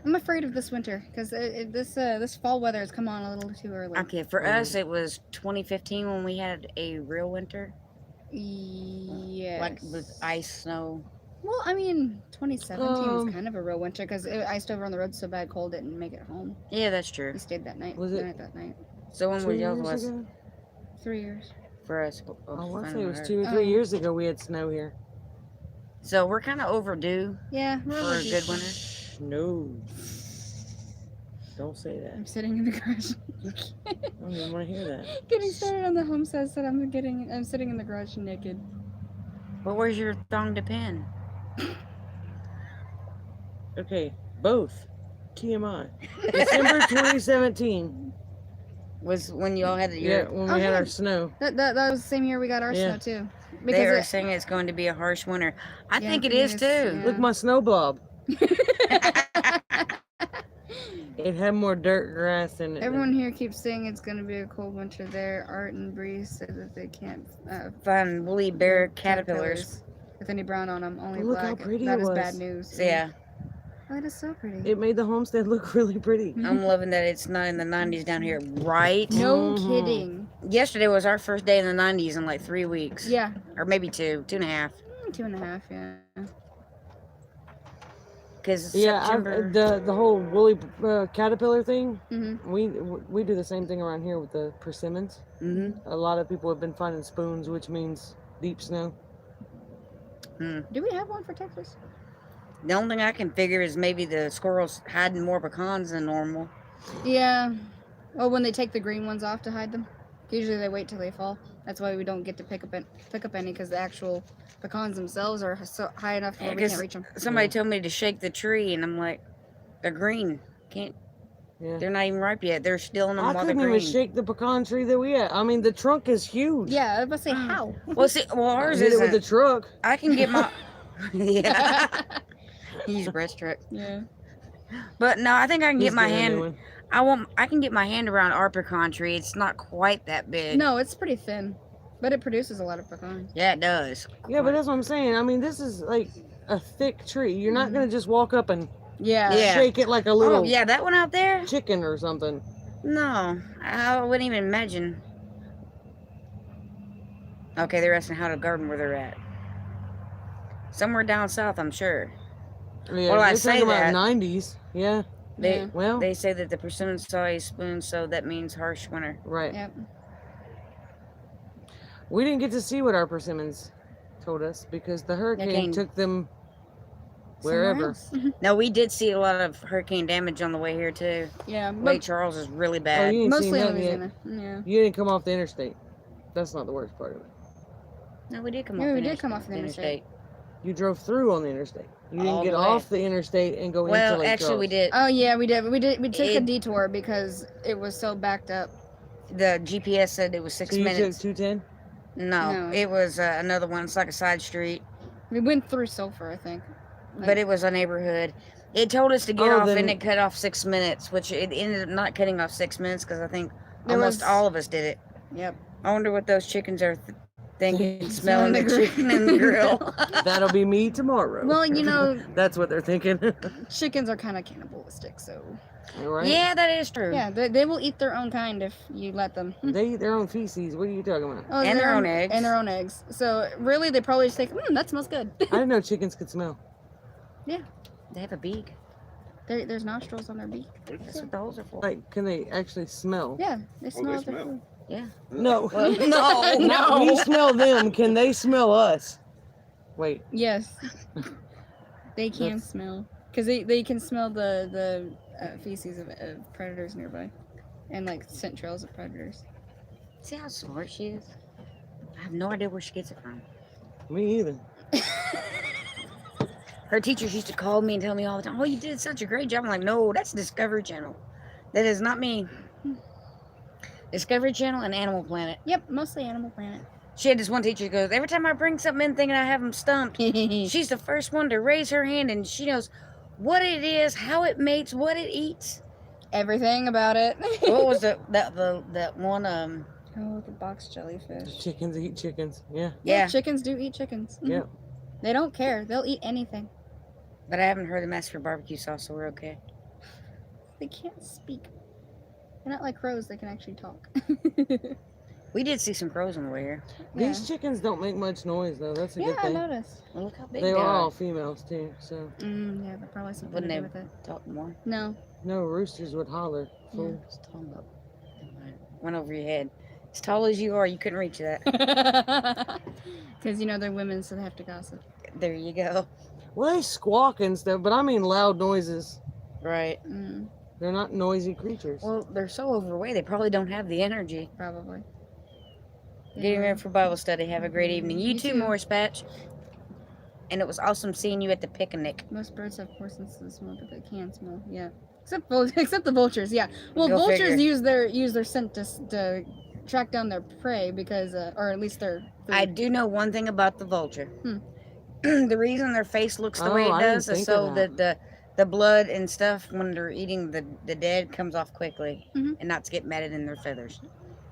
I'm afraid of this winter because this fall weather has come on a little too early. okay, for us, it was 2015 when we had a real winter, Yes. like with ice, snow. Well, I mean, 2017 Um, was kind of a real winter because it iced over on the road so bad, Cole didn't make it home. Yeah, that's true. He stayed that night. Was it- Night that night. So when 2 was y'all's years was ago? 3 years. for us? I want to fine say it with was her. 2 or 3 Oh. years ago we had snow here. So we're kind of overdue Yeah. for a good winter. No. Don't say that. I'm sitting in the garage. I don't even want to hear that. Getting started on the Homestead said I'm sitting in the garage naked. But where's your thong to pin? Okay, both. TMI. December 2017. Was when y'all had Yeah, your. when Oh, we had yeah. our snow. That was the same year we got our Yeah. snow too. They Because are it- saying it's going to be a harsh winter. I Yeah, think it it is is, too. yeah. Look, my snow blob. It had more dirt grass in it. Everyone here keeps saying it's gonna be a cold winter there. Art and Bree said that they can't Find woolly bear caterpillars. with any brown on them. Only Oh, look how black. pretty That it is was. bad news. So yeah, Oh, that is so pretty. It made the homestead look really pretty. I'm loving that it's not in the 90s down here, right? No Mhm. kidding. Yesterday was our first day in the 90s in like 3 weeks. Yeah. Or maybe 2.5. 2.5. Yeah. Because Yeah, September. the whole woolly caterpillar thing. Mhm. We do the same thing around here with the persimmons. hmm A lot of people have been finding spoons, which means deep snow. Do we have one for Texas? The only thing I can figure is maybe the squirrels hiding more pecans than normal. Yeah. Oh, when they take the green ones off to hide them. Usually they wait till they fall. That's why we don't get to pick up any because the actual pecans themselves are so high enough Yeah, where we 'cause can't reach them. somebody told me to shake the tree, and I'm like, they're green. Can't. Yeah. They're not even ripe yet. They're still in them I while they're couldn't green. even shake the pecan tree that we had. I mean, the trunk is huge. Yeah, I was about to say how. Well, see, I ours hit it with isn't. the truck. I can get my. Yeah. Use breast truck. Yeah. But no, I think I can He's get my getting a new hand. one. I can get my hand around our pecan tree. It's not quite that big. No, it's pretty thin, but it produces a lot of pecans. Yeah, it does. Yeah, but that's what I'm saying. I mean, this is like a thick tree. You're not Mm-hmm. gonna just walk up and Yeah. Yeah. shake it like a little Oh yeah, that one out there. chicken or something. No, I wouldn't even imagine. Okay, they're asking how to garden where they're at. Somewhere down south, I'm sure. Yeah, Well, I they're say talking about that. 90s. Yeah. They Yeah. Well, they say that the persimmons saw a spoon, so that means harsh winter. right. Yep. We didn't get to see what our persimmons told us because the hurricane Hurricane. took them Somewhere wherever. else. No, we did see a lot of hurricane damage on the way here too. Yeah, Lake but Charles is really Oh, bad. you didn't see mostly in nothing yet. Louisiana. Yeah. You didn't come off the interstate. That's not the worst part of it. No, we did come Yeah, off. we the did come off the interstate. You drove through on the interstate. You didn't All get the way. off the interstate and go into Well, Lake actually, we Charles. did. Oh yeah, we did. We took a It- detour because it was so backed up. The GPS said it was 6 So you minutes. took 210? No, No. it was another one. It's like a side street, We went through Sulphur, I think. but it was a neighborhood. It told us to get Oh, off, then- and it cut off 6 minutes, which it ended up not cutting off 6 minutes because I think There almost was- all of us did it. Yep. I wonder what those chickens are thinking, Smelling smelling the the grill. chicken in the grill. That'll be me tomorrow. Well, you know, That's what they're thinking. chickens are kind of cannibalistic, so All right? Yeah, that is true. yeah, they will eat their own kind if you let them. They eat their own feces. What are you talking about? Oh, And their own eggs. And their own eggs. So really, they probably just think, that smells good. I didn't know chickens could smell. They have a beak. There's nostrils on their beak. That's what the holes are for. Like, can they actually smell? Yeah, they smell. they their smell. food. Yeah. No. Well, no. Not we smell them. Can they smell us? Wait. Yes, they can That's- smell because they can smell the feces of predators nearby, and like scent trails of predators. See how smart she is? I have no idea where she gets it from. Me either. Her teachers used to call me and tell me all the time, "Oh, you did such a great job." I'm like, "No, that's Discovery Channel. That is not me." Discovery Channel and Animal Planet. Yep, mostly Animal Planet. She had this one teacher who goes, "Every time I bring something in thinking I have them stumped, she's the first one to raise her hand and she knows what it is, how it mates, what it eats." Everything about it. What was that one? Oh, the box jellyfish. Chickens eat chickens. Yeah. Yeah, Chickens do eat chickens. Yeah. They don't care. They'll eat anything. but I haven't heard them ask for barbecue sauce, so we're okay. They can't speak. They're not like crows. They can actually talk. We did see some crows on the way here. These chickens don't make much noise though. That's a Yeah, good I thing. noticed. Well, look how big They they are are. all females too. So Yeah, but probably something Wouldn't to do they with it. talk more? No. no roosters would holler. Fool. Just talking about. Went over your head. As tall as you are, you couldn't reach that. Because, they're women, so they have to gossip. There you go. Well, they squawk and stuff, but I mean loud noises. Right. Mm, They're not noisy creatures. Well, they're so overweight, they probably don't have the energy. probably. Getting ready for Bible study. Have a great evening. You You too, too. Morris Patch. And it was awesome seeing you at the picnic. Most birds have poor senses of smell, but they can smell. Yeah. Except the vultures, yeah. Well, Go vultures figure. use their scent to track down their prey because, or at least their food. I do know one thing about the vulture. The reason their face looks the way Oh, it I didn't does is think so of that the blood and stuff when they're eating the dead comes off quickly Mhm. and not to get matted in their feathers.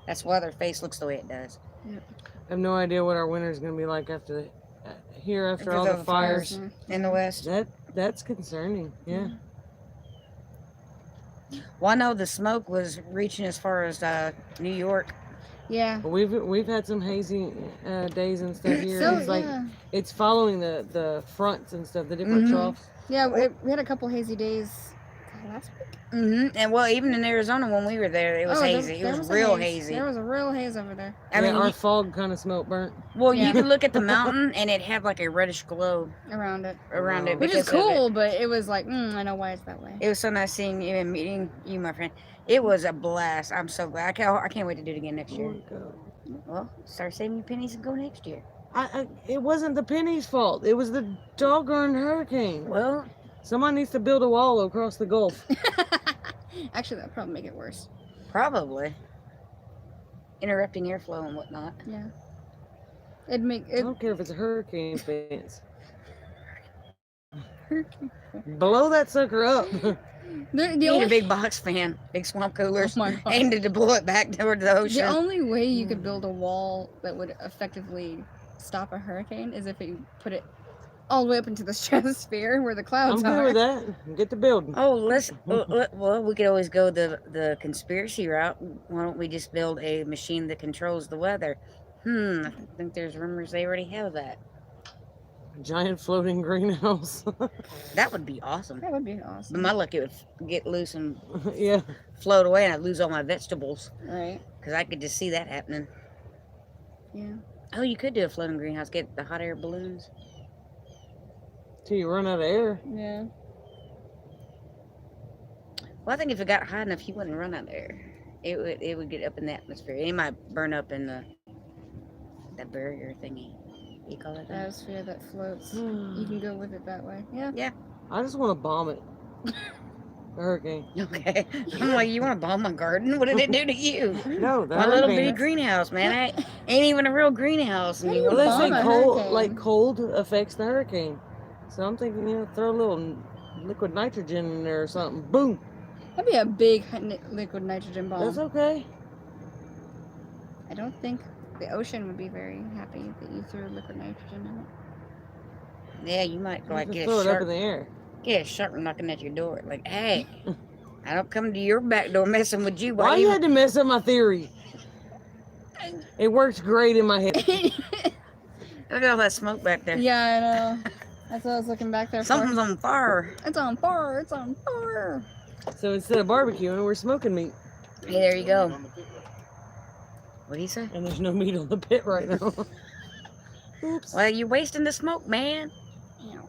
That's why their face looks the way it does. I have no idea what our winter's gonna be like after After all the the fires. Yeah. In the West. That's concerning. Yeah. Well, I know the smoke was reaching as far as New York. Yeah. But we've had some hazy days and stuff here. So, It's like yeah. it's following the fronts and stuff, the different Mhm. troughs. Yeah, we had a couple hazy days last week? And well, even in Arizona when we were there, it was hazy. It was real hazy. There was a real haze over there. I mean, our fog kind of smelled burnt. well, Yeah. you could look at the mountain and it had like a reddish glow Around it. around it. Which is because of it. cool, but it was like, I know why it's that way. It was so nice seeing you and meeting you, my friend. It was a blast. I'm so glad. I can't wait to do it again next year. Well, start saving your pennies and go next year. It wasn't the penny's fault. It was the doggone hurricane. Well, Somebody needs to build a wall across the Gulf. Actually, that'd probably make it worse. probably. Interrupting airflow and whatnot. Yeah. It'd make I it. don't care if it's a hurricane fence. Blow that sucker up. The You need a only, big box fan, big swamp coolers, Oh my God. aimed to blow it back toward the ocean. the only way you could build a wall that would effectively stop a hurricane is if you put it all the way up into the stratosphere where the I'm clouds good are. with that. Get the building. Oh, well, we could always go the conspiracy route. Why don't we just build a machine that controls the weather? I think there's rumors they already have that. Giant floating greenhouse. That would be awesome. That would be But awesome. my luck, it would get loose and Yeah. float away, and I'd lose all my vegetables Right. because I could just see that happening. Yeah. Oh, you could do a floating greenhouse. Get the hot air balloons. Till you run out of air. Yeah. Well, I think if it got hot enough, you wouldn't run out of air. It would get up in the atmosphere. It might burn up in that barrier thingy. You call it that? Atmosphere that floats. You can go with it that way. Yeah. I just want to bomb it. A hurricane. Okay. I'm like, you want to bomb my garden? What did it do to you? No, the My little hurricane. bitty greenhouse, man. I ain't even a real greenhouse. And How you do you wanna Well, they bomb say a cold, hurricane? like cold affects the hurricane. So I'm thinking, throw a little liquid nitrogen in there or something. Boom. That'd be a big liquid nitrogen bomb. That's okay. I don't think the ocean would be very happy that you threw liquid nitrogen in it. Yeah, you might like Just get throw a it up shark. in the air. Get a shark knocking at your door. Like, hey, I don't come to your back door messing with you. Why you had to mess up my theory? It works great in my head. Look at all that smoke back there. Yeah, I know. That's what I was looking back there for. Something's on fire. It's on fire. It's on fire. So instead of barbecuing, we're smoking meat. Hey, there you go. What do you say? And there's no meat on the pit right now. Oops. Well, you're wasting the smoke, man. Ow.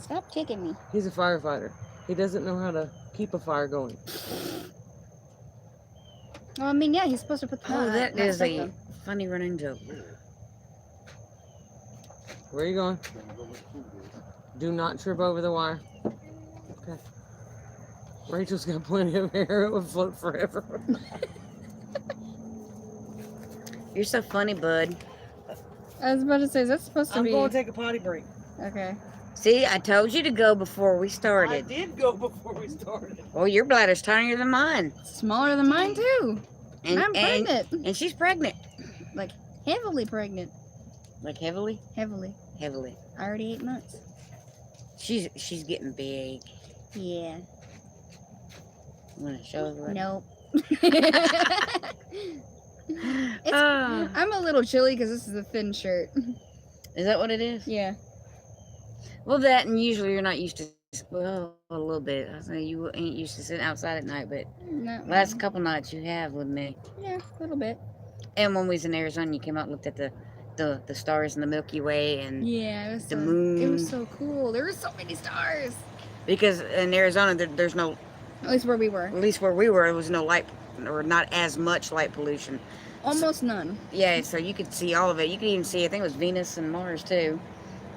Stop kicking me. He's a firefighter. He doesn't know how to keep a fire going. Well, I mean, yeah, he's supposed to put the Oh, that is stuff a on. funny running joke. Where are you going? Do not trip over the wire. Okay. Rachel's got plenty of hair. It would float forever. You're so funny, bud. I was about to say, is that supposed to I'm be? going to take a potty break. Okay. See, I told you to go before we I started. did go before we started. Well, your bladder's tinier than mine. Smaller than mine too. And, I'm and, pregnant. and she's pregnant. Like heavily pregnant. Like heavily? Heavily. Heavily. Already 8 months. She's getting big. Yeah. You want to show her? Nope. Ah, I'm a little chilly because this is a thin shirt. is that what it is? Yeah. Well, that and usually you're not used to. Well, a little bit. I say you ain't used to sitting outside at night, but No. last couple nights you have with me. Yeah, a little bit. And when we was in Arizona, you came out and looked at the stars in the Milky Way, and Yeah, it was The so, moon. It was so cool. There were so many stars. because in Arizona there's no, At least where we were. at least where we were, there was no light or not as much light pollution. Almost none. Yeah, so you could see all of it. You could even see, I think it was Venus and Mars too,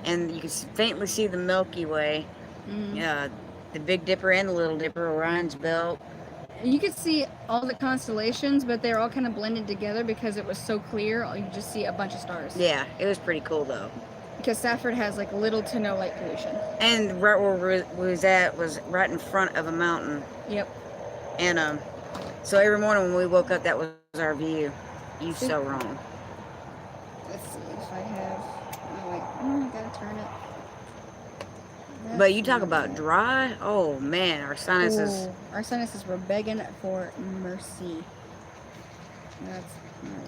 and you could faintly see the Milky Way, Mm. the Big Dipper and the Little Dipper, Orion's Belt. You could see all the constellations, but they're all kind of blended together because it was so clear. You could just see a bunch of stars. Yeah, it was pretty cool though. Because Safford has like little to no light pollution. And right where we was at was right in front of a mountain, Yep. and so every morning when we woke up, that was our view. You so wrong. Let's see if I have. Oh wait, I gotta turn it. But you talk about dry. Oh man, our sinuses. Ooh, our sinuses were begging for mercy.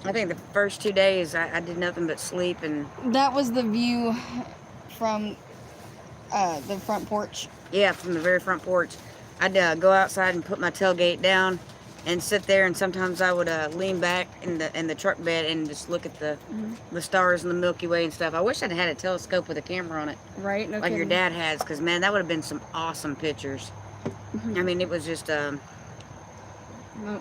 I think the first 2 days I did nothing but sleep, and That was the view from the front porch. yeah, from the very front porch. I'd go outside and put my tailgate down and sit there, and sometimes I would lean back in the truck bed and just look at the stars and the Milky Way and stuff. I wish I'd had a telescope with a camera on it, Right? No like your kidding. dad has, because man, that would have been some awesome pictures. I mean, it was just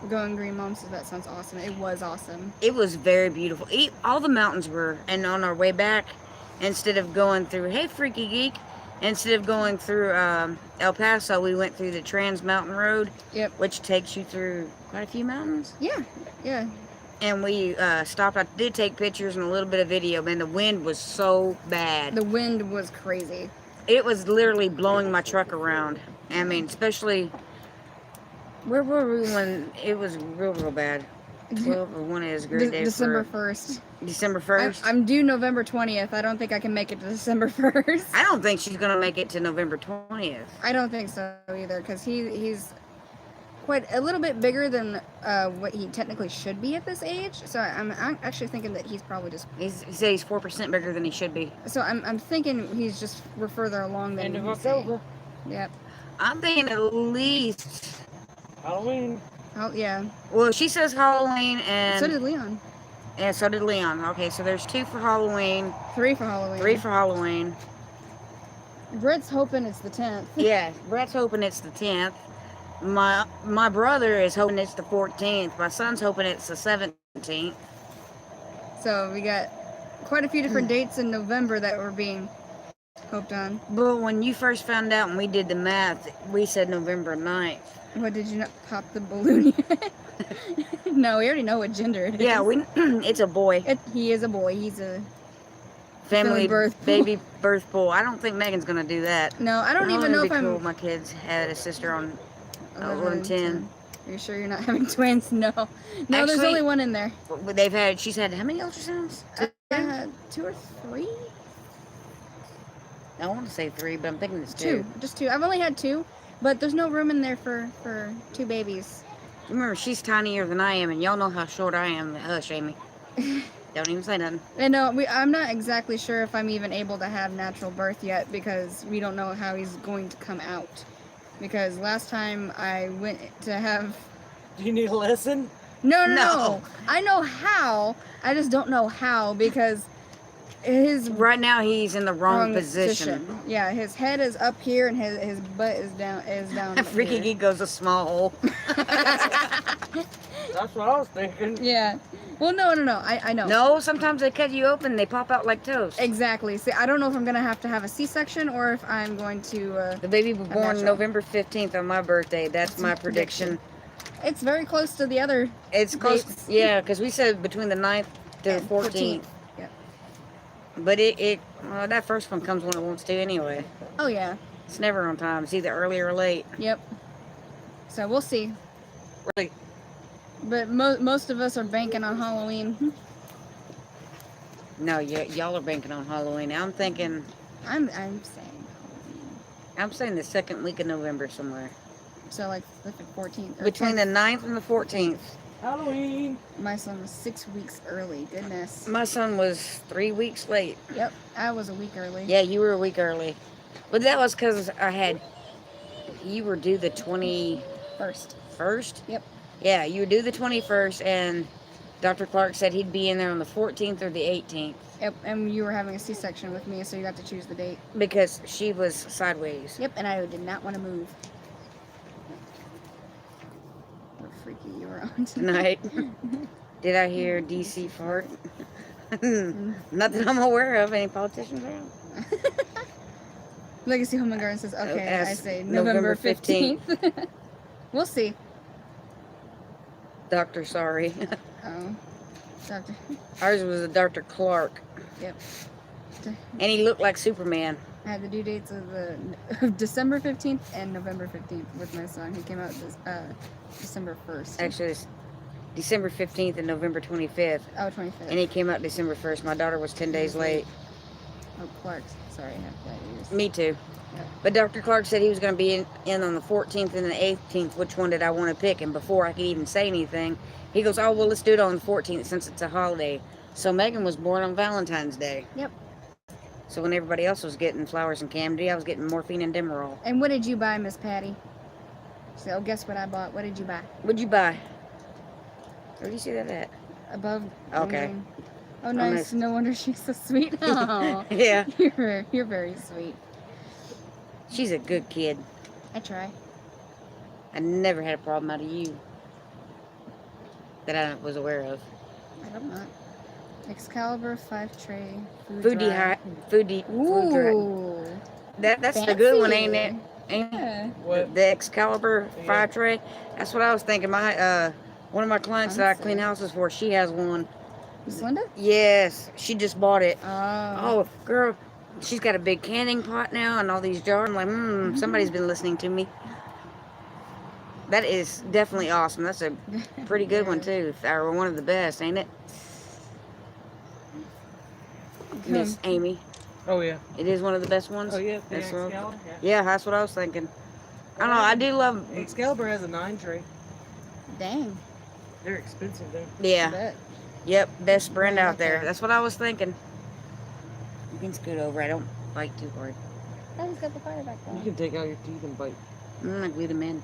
Going Green Mom says that sounds awesome. It was awesome. it was very beautiful. All the mountains were, and on our way back, instead of going through, hey Freaky Geek, instead of going through El Paso, we went through the Trans Mountain Road, Yep. which takes you through quite a few mountains. Yeah. Yeah. And we stopped. I did take pictures and a little bit of video. Man, the wind was so bad. The wind was crazy. It was literally blowing my truck around. I mean, especially, where were we when it was real bad? 12 or 1 is a great day December for 1st. December 1st. I'm due November 20th. I don't think I can make it to December 1st. I don't think she's going to make it to November 20th. I don't think so either, because he's quite a little bit bigger than what he technically should be at this age. So I'm actually thinking that he's probably just. He said he's 4% bigger than he should be. So I'm thinking we're further along than. End of he's saying. October. Yep. I'm thinking at least. Halloween. Oh yeah. Well, she says Halloween, and So did Leon. and so did Leon. Okay, so there's 2 for Halloween, 3 for Halloween. 3 for Halloween. Brett's hoping it's the 10th. Yeah, Brett's hoping it's the 10th. My brother is hoping it's the 14th. My son's hoping it's the 17th. So we got quite a few different dates in November that were being hoped on. But when you first found out and we did the math, we said November 9th. What, did you not pop the balloon yet? No, we already know what gender it is. Yeah, it's a boy. He is a boy. He's a Family birth pool. baby birth pool. I don't think Megan's gonna do that. No, I don't even know if Cool. I'm. if my kids had a sister on 11 11, 10. Are you sure you're not having twins? No. No, there's Actually- only one in there. She's had how many ultrasounds? 2 or 3? I want to say 3, but I'm thinking it's 2. 2. Just 2. I've only had 2, but there's no room in there for 2 babies. Remember, she's tinier than I am, and y'all know how short I am. Hush, Amy. Don't even say nothing. And no, I'm not exactly sure if I'm even able to have natural birth yet, because we don't know how he's going to come out. Because last time I went to have... Do you need a lesson? No. I know how. I just don't know how, because his Right now, he's in the wrong position. Yeah, his head is up here and his butt is down. Freaky here. Geek goes a small hole. That's what I was thinking. Yeah. Well, no. I know. No, sometimes they cut you open, they pop out like toast. Exactly. See, I don't know if I'm gonna have to have a C-section or if I'm going to. The baby was born natural. November 15th on my birthday. That's my prediction. It's very close to the other. It's close. Dates. Yeah, because we said between the 9th to the And 14th. Yep. But that first one comes when it wants to anyway. Oh yeah. It's never on time. It's either early or late. Yep. So we'll see. Really. But most of us are banking on Halloween. No, y'all are banking on Halloween. I'm thinking, I'm saying Halloween. I'm saying the second week of November somewhere. So like the 14th. Or Between 10th. the 9th and the 14th. Halloween. My son was 6 weeks early. Goodness. My son was 3 weeks late. Yep. I was a week early. Yeah, you were a week early. But that was because you were due the 21st? First. Yep. Yeah, you were due the 21st, and Dr. Clark said he'd be in there on the 14th or the 18th. Yep. And you were having a C-section with me, so you got to choose the date. Because she was sideways. Yep. And I did not want to move. What freaky you were on Tonight. Did I hear DC fart? Not that I'm aware of. Any politicians around? Legacy Home and Garden says, okay, I As say November November 15th. We'll see. Doctor, sorry. Oh, Doctor. Ours was a Dr. Clark. Yep. And he looked like Superman. I had the due dates of December 15th and November 15th with my son. He came out December 1st. Actually, it's December 15th and November 25th. Oh, 25th. And he came out December 1st. My daughter was 10 days late. Oh, Clark's. Sorry, I have diabetes. Me too. Yep. But Dr. Clark said he was going to be in on the 14th and the 18th. Which one did I want to pick? And before I could even say anything, he goes, oh, well, let's do it on the 14th since it's a holiday. So Megan was born on Valentine's Day. Yep. So when everybody else was getting flowers and candy, I was getting morphine and Demerol. And what did you buy, Miss Patty? So guess what I bought? What did you buy? What'd you buy? Where do you see that at? Above. Okay. green. Oh, nice. missed. No wonder she's so sweet. Oh, Yeah. you're very sweet. She's a good kid. I try. I never had a problem out of you that I was aware of. I hope not. Excalibur 5 tray. Food dry. food dry. Ooh. That's the good one, ain't it? Fancy. Ain't Yeah. What? the Excalibur Yeah. 5 tray? That's what I was thinking. My one of my clients that I Fancy. clean houses for, she has one. Miss Linda? Yes, she just bought it. Oh. Oh, girl, she's got a big canning pot now and all these jars. I'm like, somebody's been listening to me. That is definitely awesome. That's a pretty good one too, or one of the best, ain't it, Miss Amy? Oh yeah. It is one of the best ones. Oh yeah. The That's what- Excalibur. Yeah. Yeah, that's what I was thinking. I don't know. I do love. Excalibur has a 9 tray. Dang. They're expensive though. I Yeah. bet. Yep. Best brand Right out up there. there. That's what I was thinking. You can scoot over. I don't bite too hard. I just got the fire back You on. can take out your teeth and bite. I'm gonna glue them in.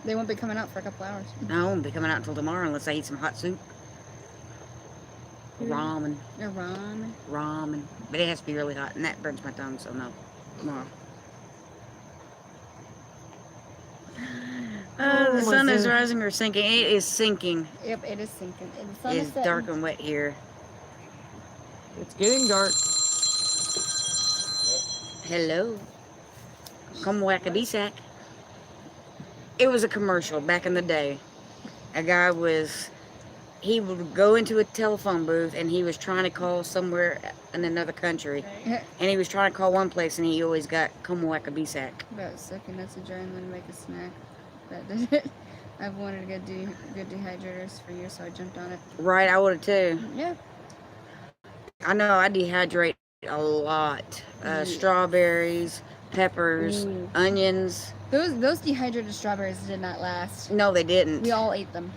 They won't be coming out for a couple hours. I won't be coming out until tomorrow unless I eat some hot soup. Ramen. They're ramen. Ramen. But it has to be really hot, and that burns my tongue, so no. Tomorrow. Oh, The my sun is God. rising or sinking. It is sinking. Yep, it is sinking. The sun It's is setting. dark and wet here. It's getting dark. Hello. Come whack-a-dee-sack. It was a commercial back in the day. A guy he would go into a telephone booth and he was trying to call somewhere in another country. And he was trying to call one place and he always got come whack-a-bee-sack. About second, that's a giant one to make a snack. That did it. I've wanted to get good dehydrators for years, so I jumped on it. Right, I would have too. Yeah. I know I dehydrate a lot. Strawberries, peppers, Ooh. onions. Those dehydrated strawberries did not last. No, they didn't. We all ate them.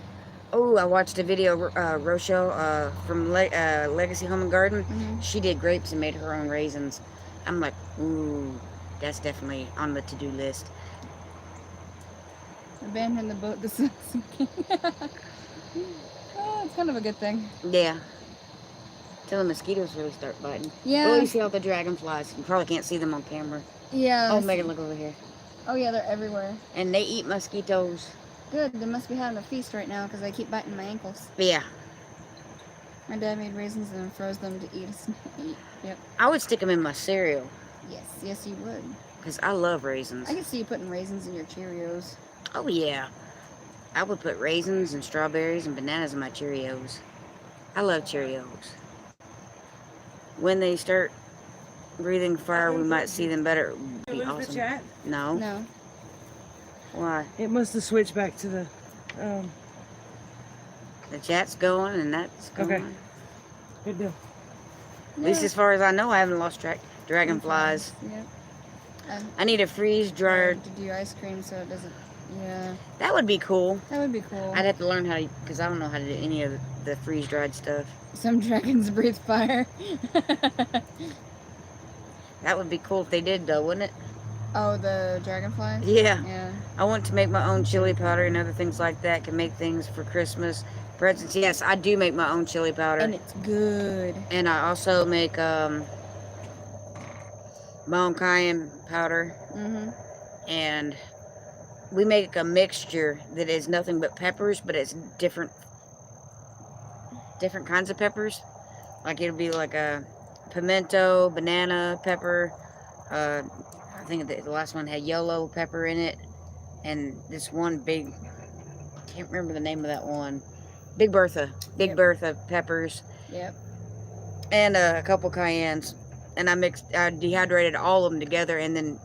Oh, I watched a video, Rochelle from Legacy Home and Garden. Mhm. She did grapes and made her own raisins. I'm like, ooh, that's definitely on the to-do list. Abandon the boat. The sun's sinking. Oh, it's kind of a good thing. Yeah. Till the mosquitoes really start biting. Yeah. Oh, you see all the dragonflies. You probably can't see them on camera. Yeah. Oh, Megan, look over here. Oh yeah, they're everywhere. And they eat mosquitoes. Good. They must be having a feast right now because I keep biting my ankles. Yeah. My dad made raisins and froze them to eat. Yep. I would stick them in my cereal Yes. Yes, you would. because I love raisins. I can see you putting raisins in your Cheerios. Oh, yeah. I would put raisins and strawberries and bananas in my Cheerios. I love Cheerios. When they start breathing fire, we might see them better. It would be awesome. chat? No? No. Why? It must have switched back to the. The chat's going and that's going. Okay. Good deal. At least as far as I know, I haven't lost track. Dragonflies. Yep. I need a freeze dryer. To do ice cream so it doesn't. Yeah. That would be cool. That would be cool. I'd have to learn how to, because I don't know how to do any of the freeze dried stuff. Some dragons breathe fire. That would be cool if they did, though, wouldn't it? Oh, the dragonfly? Yeah. Yeah. I want to make my own chili powder and other things like that. Can make things for Christmas presents. Yes, I do make my own chili powder. And it's good. And I also make my own cayenne powder. Mm-hmm. And we make a mixture that is nothing but peppers, but it's different kinds of peppers. Like it'll be like a pimento, banana pepper. I think the last one had yellow pepper in it, and this one big, can't remember the name of that one. Big Bertha peppers, Yep. and a couple cayennes. And I dehydrated all of them together and then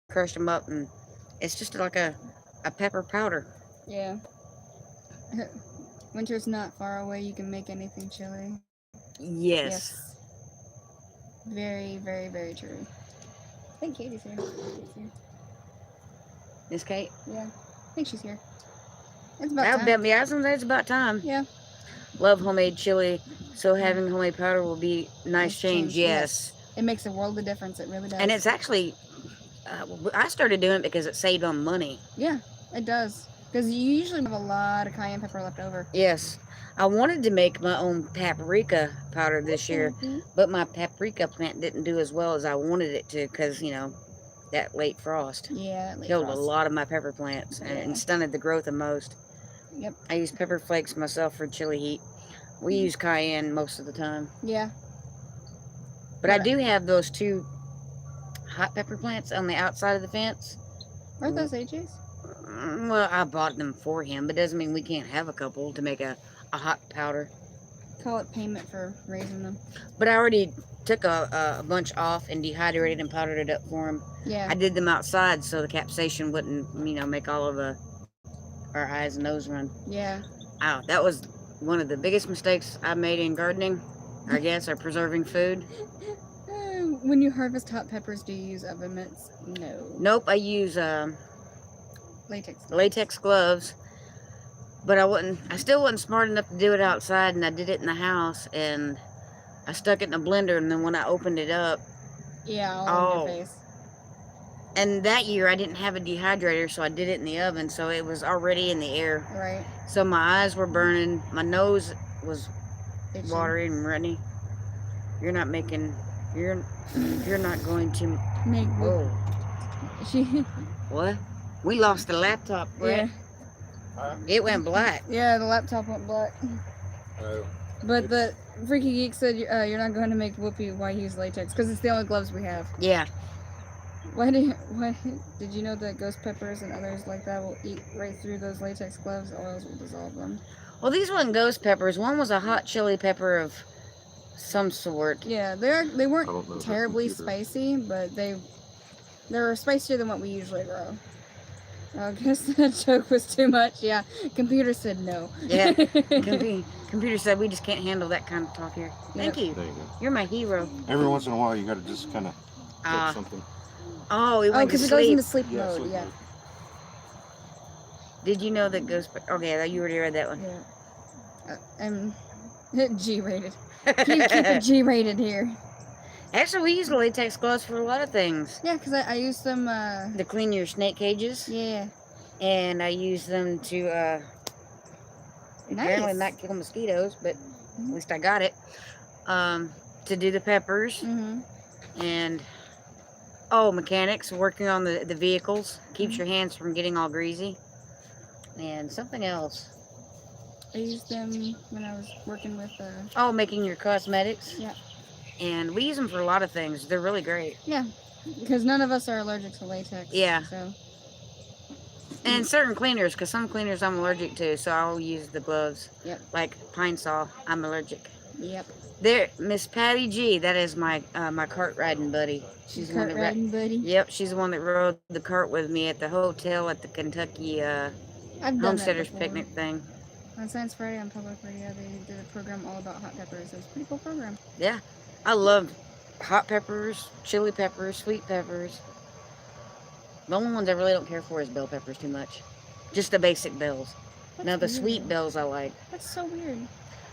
crushed them up, and it's just like a pepper powder. Yeah. Winter's not far away. You can make anything chilly. Yes. Very, very, very true. I think Katie's here. Katie's here. Miss Kate? Yeah. I think she's here. It's about That'll time. be, yeah, I was gonna say it's about time. Yeah. Love homemade chili, so having homemade powder will be nice change. Yes. It makes a world of difference. It really does. And it's actually I started doing it because it saved on money. Yeah, it does. Because you usually have a lot of cayenne pepper left over. Yes. I wanted to make my own paprika powder this year, but my paprika plant didn't do as well as I wanted it to because, that late frost Yeah, late killed frost. a lot of my pepper plants and stunted the growth of most. Yep. I use pepper flakes myself for chili heat. We use cayenne most of the time. Yeah. But I do have those 2 hot pepper plants on the outside of the fence. Aren't those AJ's? Well, I bought them for him, but doesn't mean we can't have a couple to make a hot powder. Call it payment for raising them. But I already took a bunch off and dehydrated and powdered it up for him. Yeah. I did them outside so the capsaicin wouldn't, make all of our eyes and nose run. Yeah. Oh, that was one of the biggest mistakes I made in gardening, I guess, or preserving food. When you harvest hot peppers, do you use oven mitts? No. Nope, I use Latex. gloves. But I still wasn't smart enough to do it outside, and I did it in the house, and I stuck it in a blender, and then when I opened it up, Yeah, all in your face. And that year I didn't have a dehydrator, so I did it in the oven, so it was already in the air. Right. So my eyes were burning, my nose was Itchy. watery and runny. You're not going to Make whoa. She. What? We lost the laptop, Brett. Yeah. It went black. Yeah, the laptop went black. But the Freaky Geek said you're not going to make whoopee. Why use latex? Because it's the only gloves we have. Yeah. Why did you know that ghost peppers and others like that will eat right through those latex gloves? Oils will dissolve them. Well, these weren't ghost peppers. One was a hot chili pepper of some sort. Yeah, they weren't terribly spicy, but they were spicier than what we usually grow. I guess that joke was too much. Yeah, computer said no. Yeah, computer said we just can't handle that kind of talk here. Thank you. There you go. You're my hero. Every once in a while, you got to just kind of take something. Oh, it went to because it sleep. goes into sleep Yeah, mode. sleep Yeah. mode. Did you know that ghost? Okay, you already read that one. Yeah. I'm G-rated. Keep it G-rated here. Actually, we use latex gloves for a lot of things. Yeah, because I use them. To clean your snake cages. Yeah. And I use them to apparently not kill mosquitoes, but at least I got it. To do the peppers and mechanics working on the vehicles keeps your hands from getting all greasy. And something else. I used them when I was working with. Making your cosmetics. Yeah. And we use them for a lot of things. They're really great. Yeah, because none of us are allergic to latex. Yeah. So. And certain cleaners, because some cleaners I'm allergic to, so I'll use the gloves. Yep. Like Pine Sol, I'm allergic. Yep. There, Miss Patty G, that is my my cart riding buddy. She's cart riding buddy. Yep, she's the one that rode the cart with me at the hotel at the Kentucky Homesteaders picnic thing. On Science Friday on Public Radio, they did a program all about hot peppers. It was a pretty cool program. Yeah, I love hot peppers, chili peppers, sweet peppers. The only ones I really don't care for is bell peppers too much. Just the basic bells. Now the sweet bells I like. That's so weird.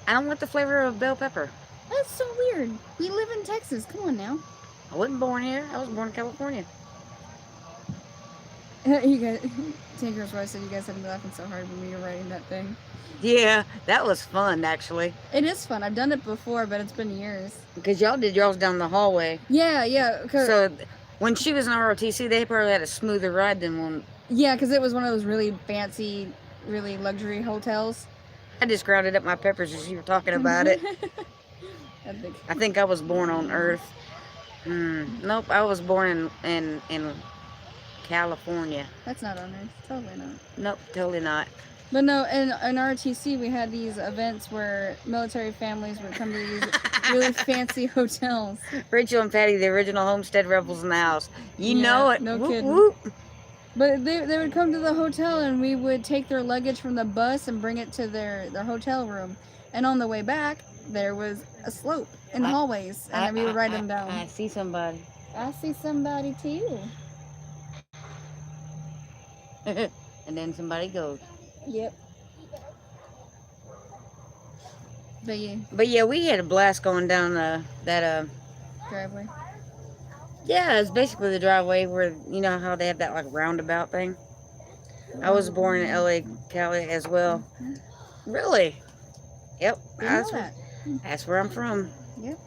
I don't like the flavor of bell pepper. That's so weird. We live in Texas. Come on now. I wasn't born here. I was born in California. You guys, Tinker's wife said you guys have been laughing so hard when we were writing that thing. Yeah, that was fun actually. It is fun. I've done it before, but it's been years. Because y'all did yours down the hallway. Yeah. So when she was in ROTC, they probably had a smoother ride than one. Yeah, because it was one of those really fancy, really luxury hotels. I just grounded up my peppers as you were talking about it. I think I was born on Earth. Nope, I was born in California. That's not on Earth. Totally not. Nope, totally not. But no, in ROTC, we had these events where military families would come to these really fancy hotels. Rachel and Patty, the original Homestead rebels in the house. You know it. No Whoop, kidding. whoop. But they would come to the hotel and we would take their luggage from the bus and bring it to their hotel room. And on the way back, there was a slope in hallways. And then we would write them down. I see somebody. I see somebody too. And then somebody goes. Yep. But yeah, But yeah, we had a blast going down that driveway. Yeah, it's basically the driveway where, you know how they have that like roundabout thing? I was born in LA, Cali as well. Really? Yep. Didn't know that. That's where I'm from. Yep.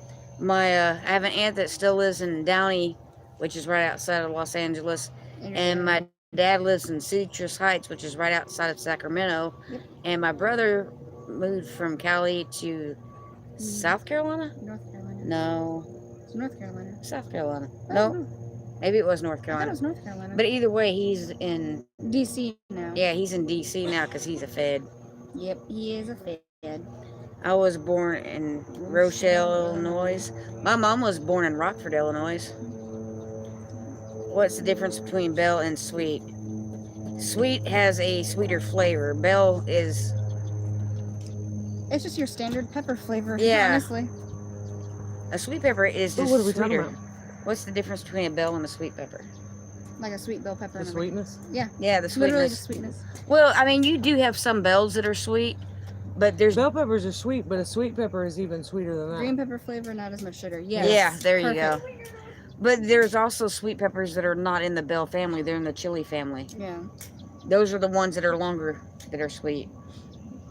I have an aunt that still lives in Downey, which is right outside of Los Angeles. And my dad lives in Citrus Heights, which is right outside of Sacramento. Yep. And my brother moved from Cali to South Carolina? North Carolina. No. It's North Carolina. South Carolina. Oh, No. Maybe it was North I thought Carolina. it was North Carolina. But either way, he's in, DC now. yeah, he's in D.C. now because he's a Fed. Yep, he is a Fed. I was born in Rochelle, Illinois. My mom was born in Rockford, Illinois. What's the difference between Bell and Sweet? Sweet has a sweeter flavor. Bell is, It's just your standard pepper flavor, Yeah. honestly. a sweet pepper is So just what are we talking sweeter. about? What's the difference between a Bell and a sweet pepper? Like a sweet bell pepper. The and a- sweetness? Yeah, the Literally sweetness. just sweetness. Well, I mean, you do have some bells that are sweet, but there's Bell peppers are sweet, but a sweet pepper is even sweeter than that. Green pepper flavor, not as much sugar. Yes. yeah, there you Perfect. go. But there's also sweet peppers that are not in the bell family; they're in the chili family. Yeah. Those are the ones that are longer, that are sweet.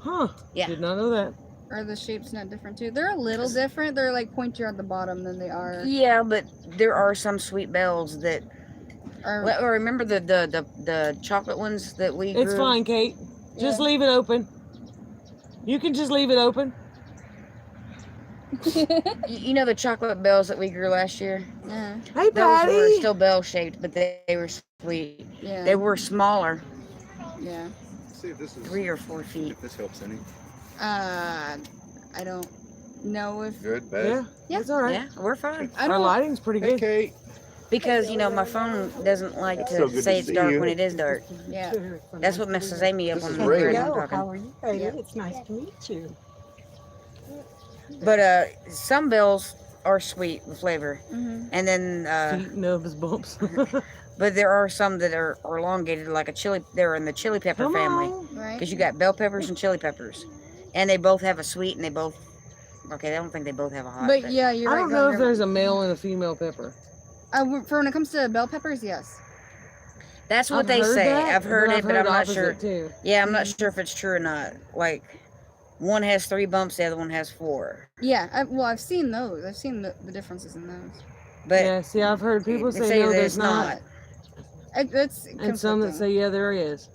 Huh. Yeah. Did not know that. Are the shapes not different too? They're a little different. They're like pointier at the bottom than they are. Yeah, but there are some sweet bells that. Are Or remember the chocolate ones that we It's grew? fine, Kate. Just Yeah. leave it open. You can just leave it open. You know the chocolate bells that we grew last year? yeah. Hey, Those were Patty. still bell shaped, but they were sweet. Yeah. They were smaller, Yeah. See if this is 3 or 4 feet. if this helps any. I don't know if Good, bad. Yeah, Yeah. that's all right. Yeah, we're fine. I Our don't. lighting's pretty Hey, good. Kate. Because, you know, my phone doesn't like So to good say to it's see dark you. when it is dark. Yeah. That's what messes Amy up This on is the Ray. radio. I'm Hello, talking. how are you, Katie? Yeah. It's nice to meet you. But some bells are sweet with flavor. Mhm. And then, Feet, nubs, bumps. but there are some that are elongated, like a chili, they're in the chili pepper Come family. on. Right. Because you got bell peppers and chili peppers. And they both have a sweet and they both, okay, I don't think they both have a hot. But yeah, you're I right. don't know if Gardner. there's a male and a female pepper. For when it comes to bell peppers, yes. That's what I've they heard say. that, I've heard it, but I'm not sure. opposite, too. Yeah, I'm not sure if it's true or not. Like, one has 3 bumps, the other one has 4. Yeah. I've seen those. I've seen the differences in those. But Yeah, see, I've heard people they say no, that there's it's not. It's And some that conflicting. say, yeah, there is.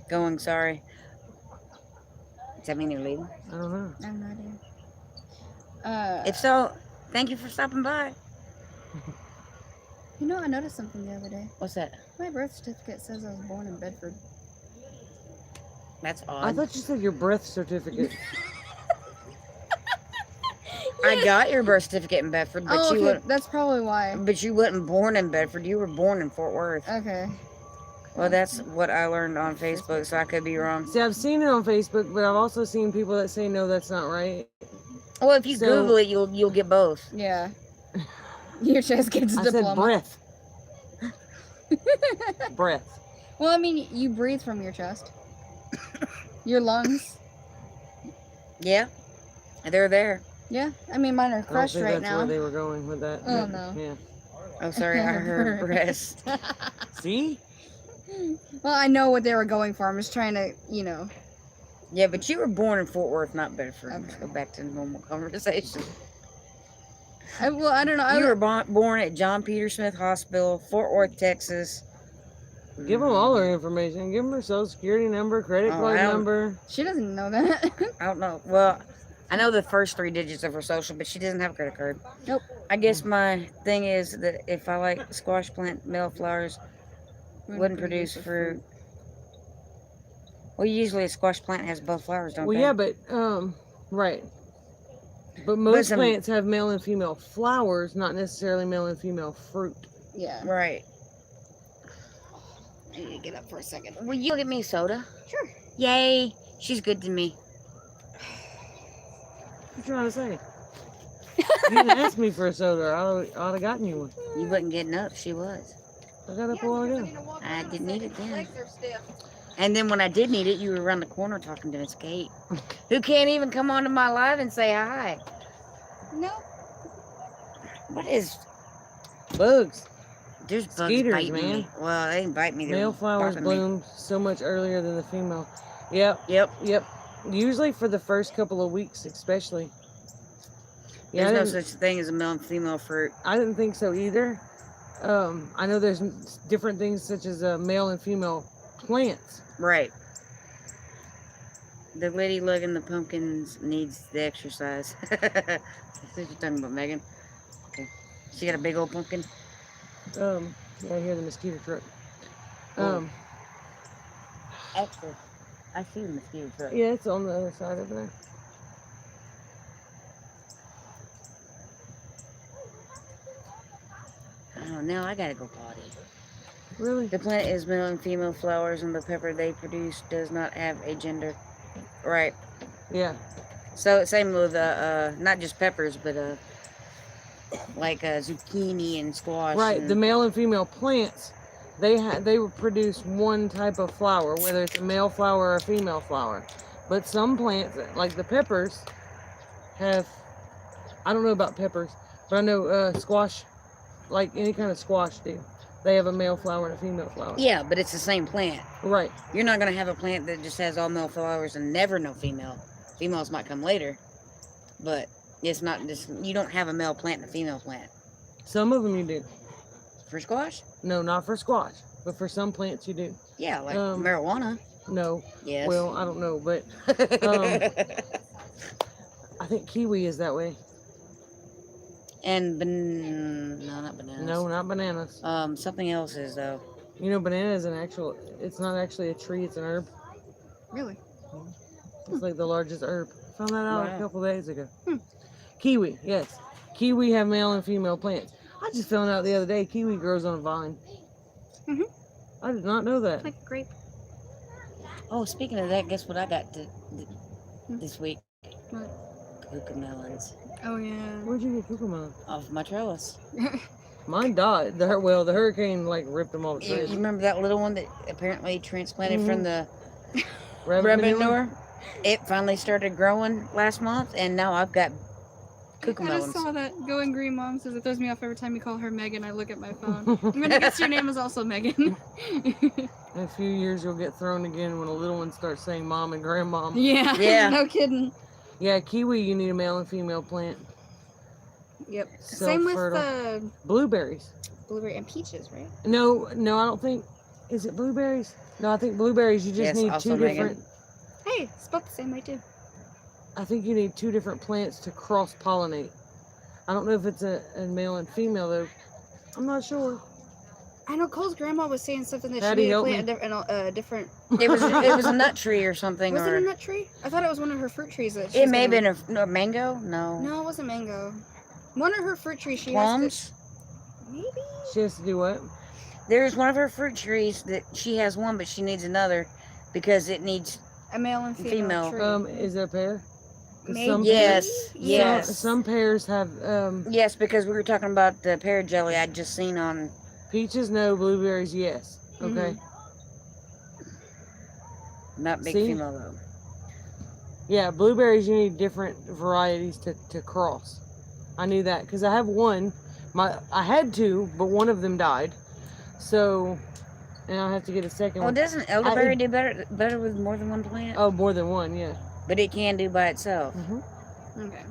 Going, sorry. Does that mean you're leaving? I don't know. I have no idea. If so, thank you for stopping by. You know, I noticed something the other day. What's that? My birth certificate says I was born in Bedford. That's I odd. thought you said your birth certificate. I got your birth certificate in Bedford, but Oh, you okay. weren't. That's probably why. But you wasn't born in Bedford. You were born in Fort Worth. Okay. Well, that's what I learned on Facebook, so I could be wrong. See, I've seen it on Facebook, but I've also seen people that say, no, that's not right. Well, if you So- Google it, you'll get both. Yeah. Your chest gets a I diploma. said breath. Breath. Well, I mean, you breathe from your chest. Your lungs. Yeah, they're there. Yeah. I mean, mine are I don't crushed think right that's now. where they were going with that. Oh, but, no. Yeah. Oh, sorry, I heard breast. See? Well, I know what they were going for. I'm just trying to, Yeah, but you were born in Fort Worth, not Bedford. Okay. Let's go back to normal conversation. I don't know. You were born at John Peter Smith Hospital, Fort Worth, Texas. Give them all their information. Give them their social security number, credit Oh, card I don't- number. She doesn't know that. I don't know. Well, I know the first 3 digits of her social, but she doesn't have a credit card. Nope. I guess my thing is that if I like squash plant male flowers, wouldn't produce fruit. Well, usually a squash plant has both flowers, don't Well, they? yeah, but, right. But most some- plants have male and female flowers, not necessarily male and female fruit. Yeah. Right. I need to get up for a second. Will you get me a soda? Sure. Yay. She's good to me. What you trying to say? You didn't ask me for a soda. I'd have gotten you one. You wasn't getting up. She was. I got up a while ago. I didn't need it then. And then when I did need it, you were around the corner talking to Miss Kate, who can't even come onto my live and say hi. No. What is? Bugs. There's bugs Skeeters, biting man. me. Well, they didn't bite me. They're Male flowers bopping me. bloom so much earlier than the female. Yep. Yep. Usually for the first couple of weeks, especially. There's no I such thing as a male and female fruit. didn't think so either. I know there's different things such as male and female plants. Right. The lady lugging the pumpkins needs the exercise. That's what you're talking about, Megan. Okay. She got a big old pumpkin. Yeah, I hear the mosquito truck. Oh. Actually, I see the mosquito truck. Yeah, it's on the other side over there. Oh, now I gotta go potty. Really? The plant is male and female flowers, and the pepper they produce does not have a gender. Right. Yeah. So same with not just peppers, but like zucchini and squash. Right. And, The male and female plants, they will produce one type of flower, whether it's a male flower or a female flower. But some plants, like the peppers, have, I don't know about peppers, but I know squash, like any kind of squash do. They have a male flower and a female flower. yeah, but it's the same plant. Right. You're not gonna have a plant that just has all male flowers and never no female. Females might come later, but it's not just. You don't have a male plant and a female plant. Some of them you do. For squash? No, not for squash, but for some plants you do. Yeah, like Um, marijuana. No. Yes. Well, I don't know, but I think kiwi is that way. and no, not bananas. No, not bananas. Something else is though. You know, banana is it's not actually a tree, it's an herb. Really? It's like the largest herb. Found that out Wow. a couple days ago. Kiwi, yes. Kiwi have male and female plants. I just found out the other day kiwi grows on a vine. Mhm. I did not know that. Like a grape. Oh, speaking of that, guess what I got this week? What? Cucamelons Oh yeah. Where'd you get cucumber? off my trellis. Mine died. The hurricane like ripped them all to You shreds. remember that little one that apparently transplanted from the Rabbit manure? manure? It finally started growing last month, and now I've got I just cucamelons. saw that. Going Green Mom says it throws me off every time you call her Megan. I look at my phone. I'm gonna guess your name is also Megan. In a few years, you'll get thrown again when a little one starts saying mom and grandmom. yeah. Yeah. No kidding. Yeah, kiwi, you need a male and female plant. Yep. So Same with fertile. Blueberries. blueberry and peaches, right? No, I don't think. Is it blueberries? No, I think blueberries. You just Yes, need also two Megan. different. Hey, spelled the same way too. I think you need two different plants to cross pollinate. I don't know if it's a male and female though. I'm not sure. I know Cole's grandma was saying something that Patty, she needed to help plant me. a different. It was a nut tree or something. Was it or a nut tree? I thought it was one of her fruit trees. That it may have been a mango. No. No, it wasn't mango. One of her fruit trees. She Plums. has to, maybe. She has to do what? There's one of her fruit trees that she has one, but she needs another because it needs. A male and female. Female. Tree. Is it a pear? 'Cause Maybe. some Yes. pears- Yes. Some pears have Yes, because we were talking about the pear jelly I'd just seen on. peaches. No, blueberries. Yes. Okay. Not big See? female though. Yeah, blueberries. You need different varieties to cross. I knew that because I have one. I had two, but one of them died. So, and I have to get a second Well, one. doesn't elderberry do better with more than one plant? Oh, more than one. Yeah. But it can do by itself. Okay.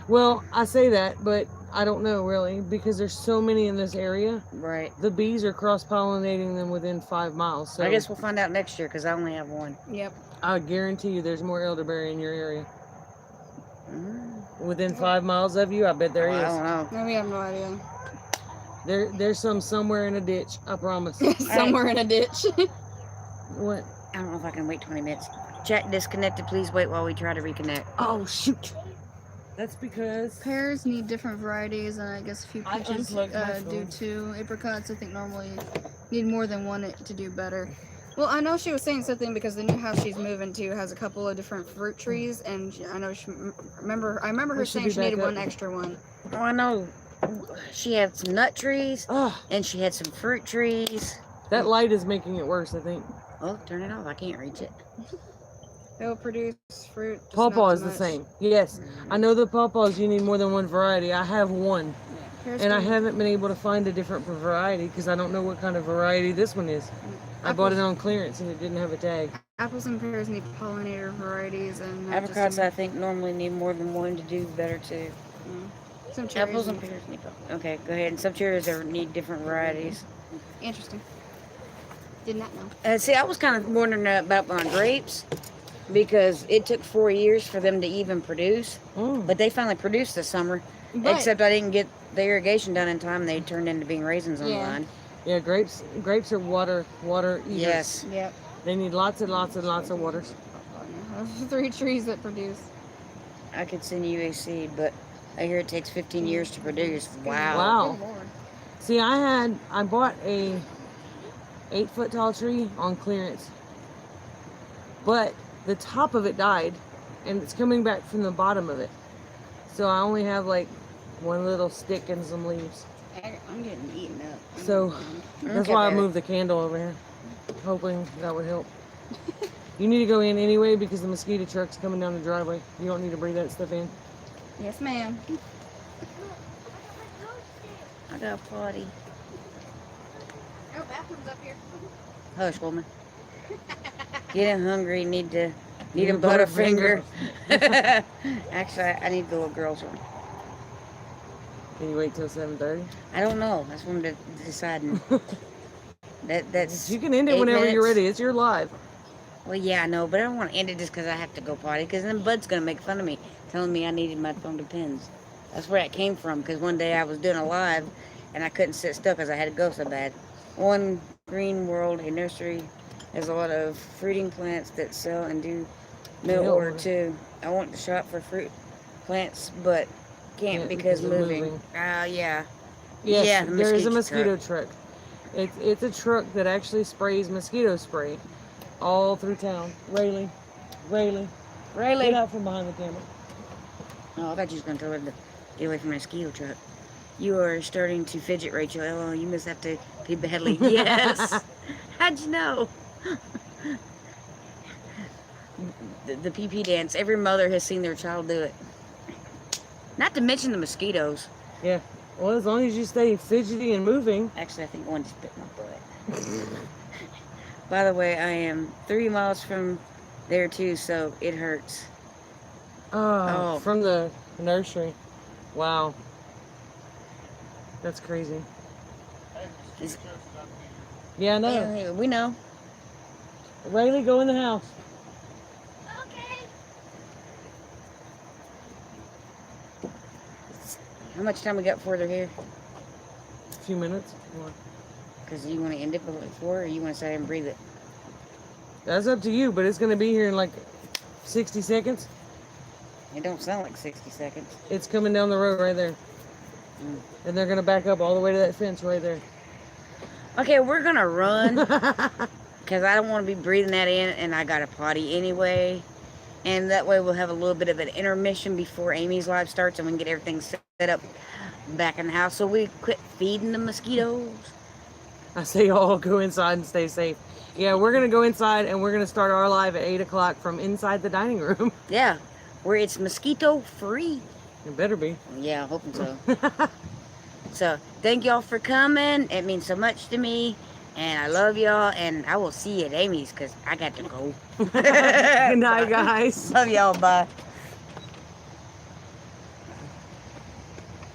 Well, I say that, but I don't know really because there's so many in this area. Right. The bees are cross-pollinating them within 5 miles. So I guess we'll find out next year because I only have one. Yep. I guarantee you there's more elderberry in your area. Mm, Within 5 miles of you, I bet there I is. don't know. No, we have no idea. There's some somewhere in a ditch, I promise. Somewhere in a ditch. What? I don't know if I can wait 20 minutes. Chat disconnected. Please wait while we try to reconnect. Oh, shoot. That's because... Pears need different varieties, and I guess a few I peaches unplugged my do phone. too. Apricots, I think, normally need more than one to do better. Well, I know she was saying something because the new house she's moving to has a couple of different fruit trees, and I know I remember her We should saying be she needed back one up. extra one. Oh, I know. She had some nut trees Oh, and she had some fruit trees. that light is making it worse, I think. Oh, turn it off. I can't reach it. They'll produce fruit. just Pawpaw not is the much. same. Yes, I know the pawpaws. You need more than one variety. I have one, Pears and I can- haven't been able to find a different variety because I don't know what kind of variety this one is. I bought it on clearance and it didn't have a tag. Apples and pears need pollinator varieties, and not just Apricots, some- I think, normally need more than one to do better too. some cherries. Apples and pears need. Okay, go ahead. And some cherries need different varieties. Interesting. Did not know. See, I was kind of wondering about my grapes because it took 4 years for them to even produce, Mm. but they finally produced this summer. But Except I didn't get the irrigation done in time. They turned into being raisins on the Yeah. line. Yeah, grapes are water eaters. Yes. yep. They need lots and lots and lots of waters. Those are 3 trees that produce. I could send you a seed, but I hear it takes 15 years to produce. Wow. Wow. Good Lord. See, I bought a 8-foot tall tree on clearance, but the top of it died, and it's coming back from the bottom of it. So I only have like one little stick and some leaves. I'm getting eaten up. So that's Okay, why I baby. moved the candle over here, hoping that would help. You need to go in anyway because the mosquito truck's coming down the driveway. You don't need to breathe that stuff in. Yes, ma'am. I got a potty. Oh, bathroom's up here. Hush, woman. Getting hungry. Need a Need a Butterfinger. Actually, I need the little girl's one. Can you wait till 7:30? I don't know. That's what I'm deciding. That's. You can end it 8 whenever you're minutes. ready. It's your live. Well, yeah, I know, but I don't want to end it just because I have to go potty. Because then Bud's gonna make fun of me, telling me I needed my phone to pins. That's where that came from. Because one day I was doing a live, and I couldn't sit still because I had to go so bad. One Green World, a nursery, has a lot of fruiting plants that sell and do mail Mail order order. too. I want to shop for fruit plants, but can't Yeah, because because of moving. moving. Yeah. Yes, Yeah, the there is a mosquito mosquito truck. It's a truck that actually sprays mosquito spray all through town. Rayleigh, get Really? out from behind the camera. Oh, I thought you was gonna tell her to get away from the mosquito truck. You are starting to fidget, Rachel. Oh, you must have to pee badly. Yes. How'd you know? The pee dance. Every mother has seen their child do it. Not to mention the mosquitoes. Yeah. Well, as long as you stay fidgety and moving. Actually, I think one just bit my butt. By the way, I am 3 miles from there too, so it hurts. Oh, Oh. from the nursery. Wow. That's crazy. Is- Yeah, I know. Yeah, we know. Rayleigh, go in the house. How much time we got before they're here? A few minutes. More. Because you want to end it before, or you want to stay and breathe it? That's up to you, but it's going to be here in like 60 seconds. It don't sound like 60 seconds. It's coming down the road right there. Mm. And they're going to back up all the way to that fence right there. Okay, we're gonna run because I don't want to be breathing that in, and I got a potty anyway. And that way we'll have a little bit of an intermission before Amy's live starts, and we can get everything set up back in the house so we quit feeding the mosquitoes. I say all go inside and stay safe. Yeah, we're going to go inside and we're going to start our live at 8 o'clock from inside the dining room. Yeah, where it's mosquito free. It better be. Yeah, hoping so. So thank y'all for coming. It means so much to me, and I love y'all. And I will see you at Amy's because I got to go. Good night, guys. Love y'all. Bye.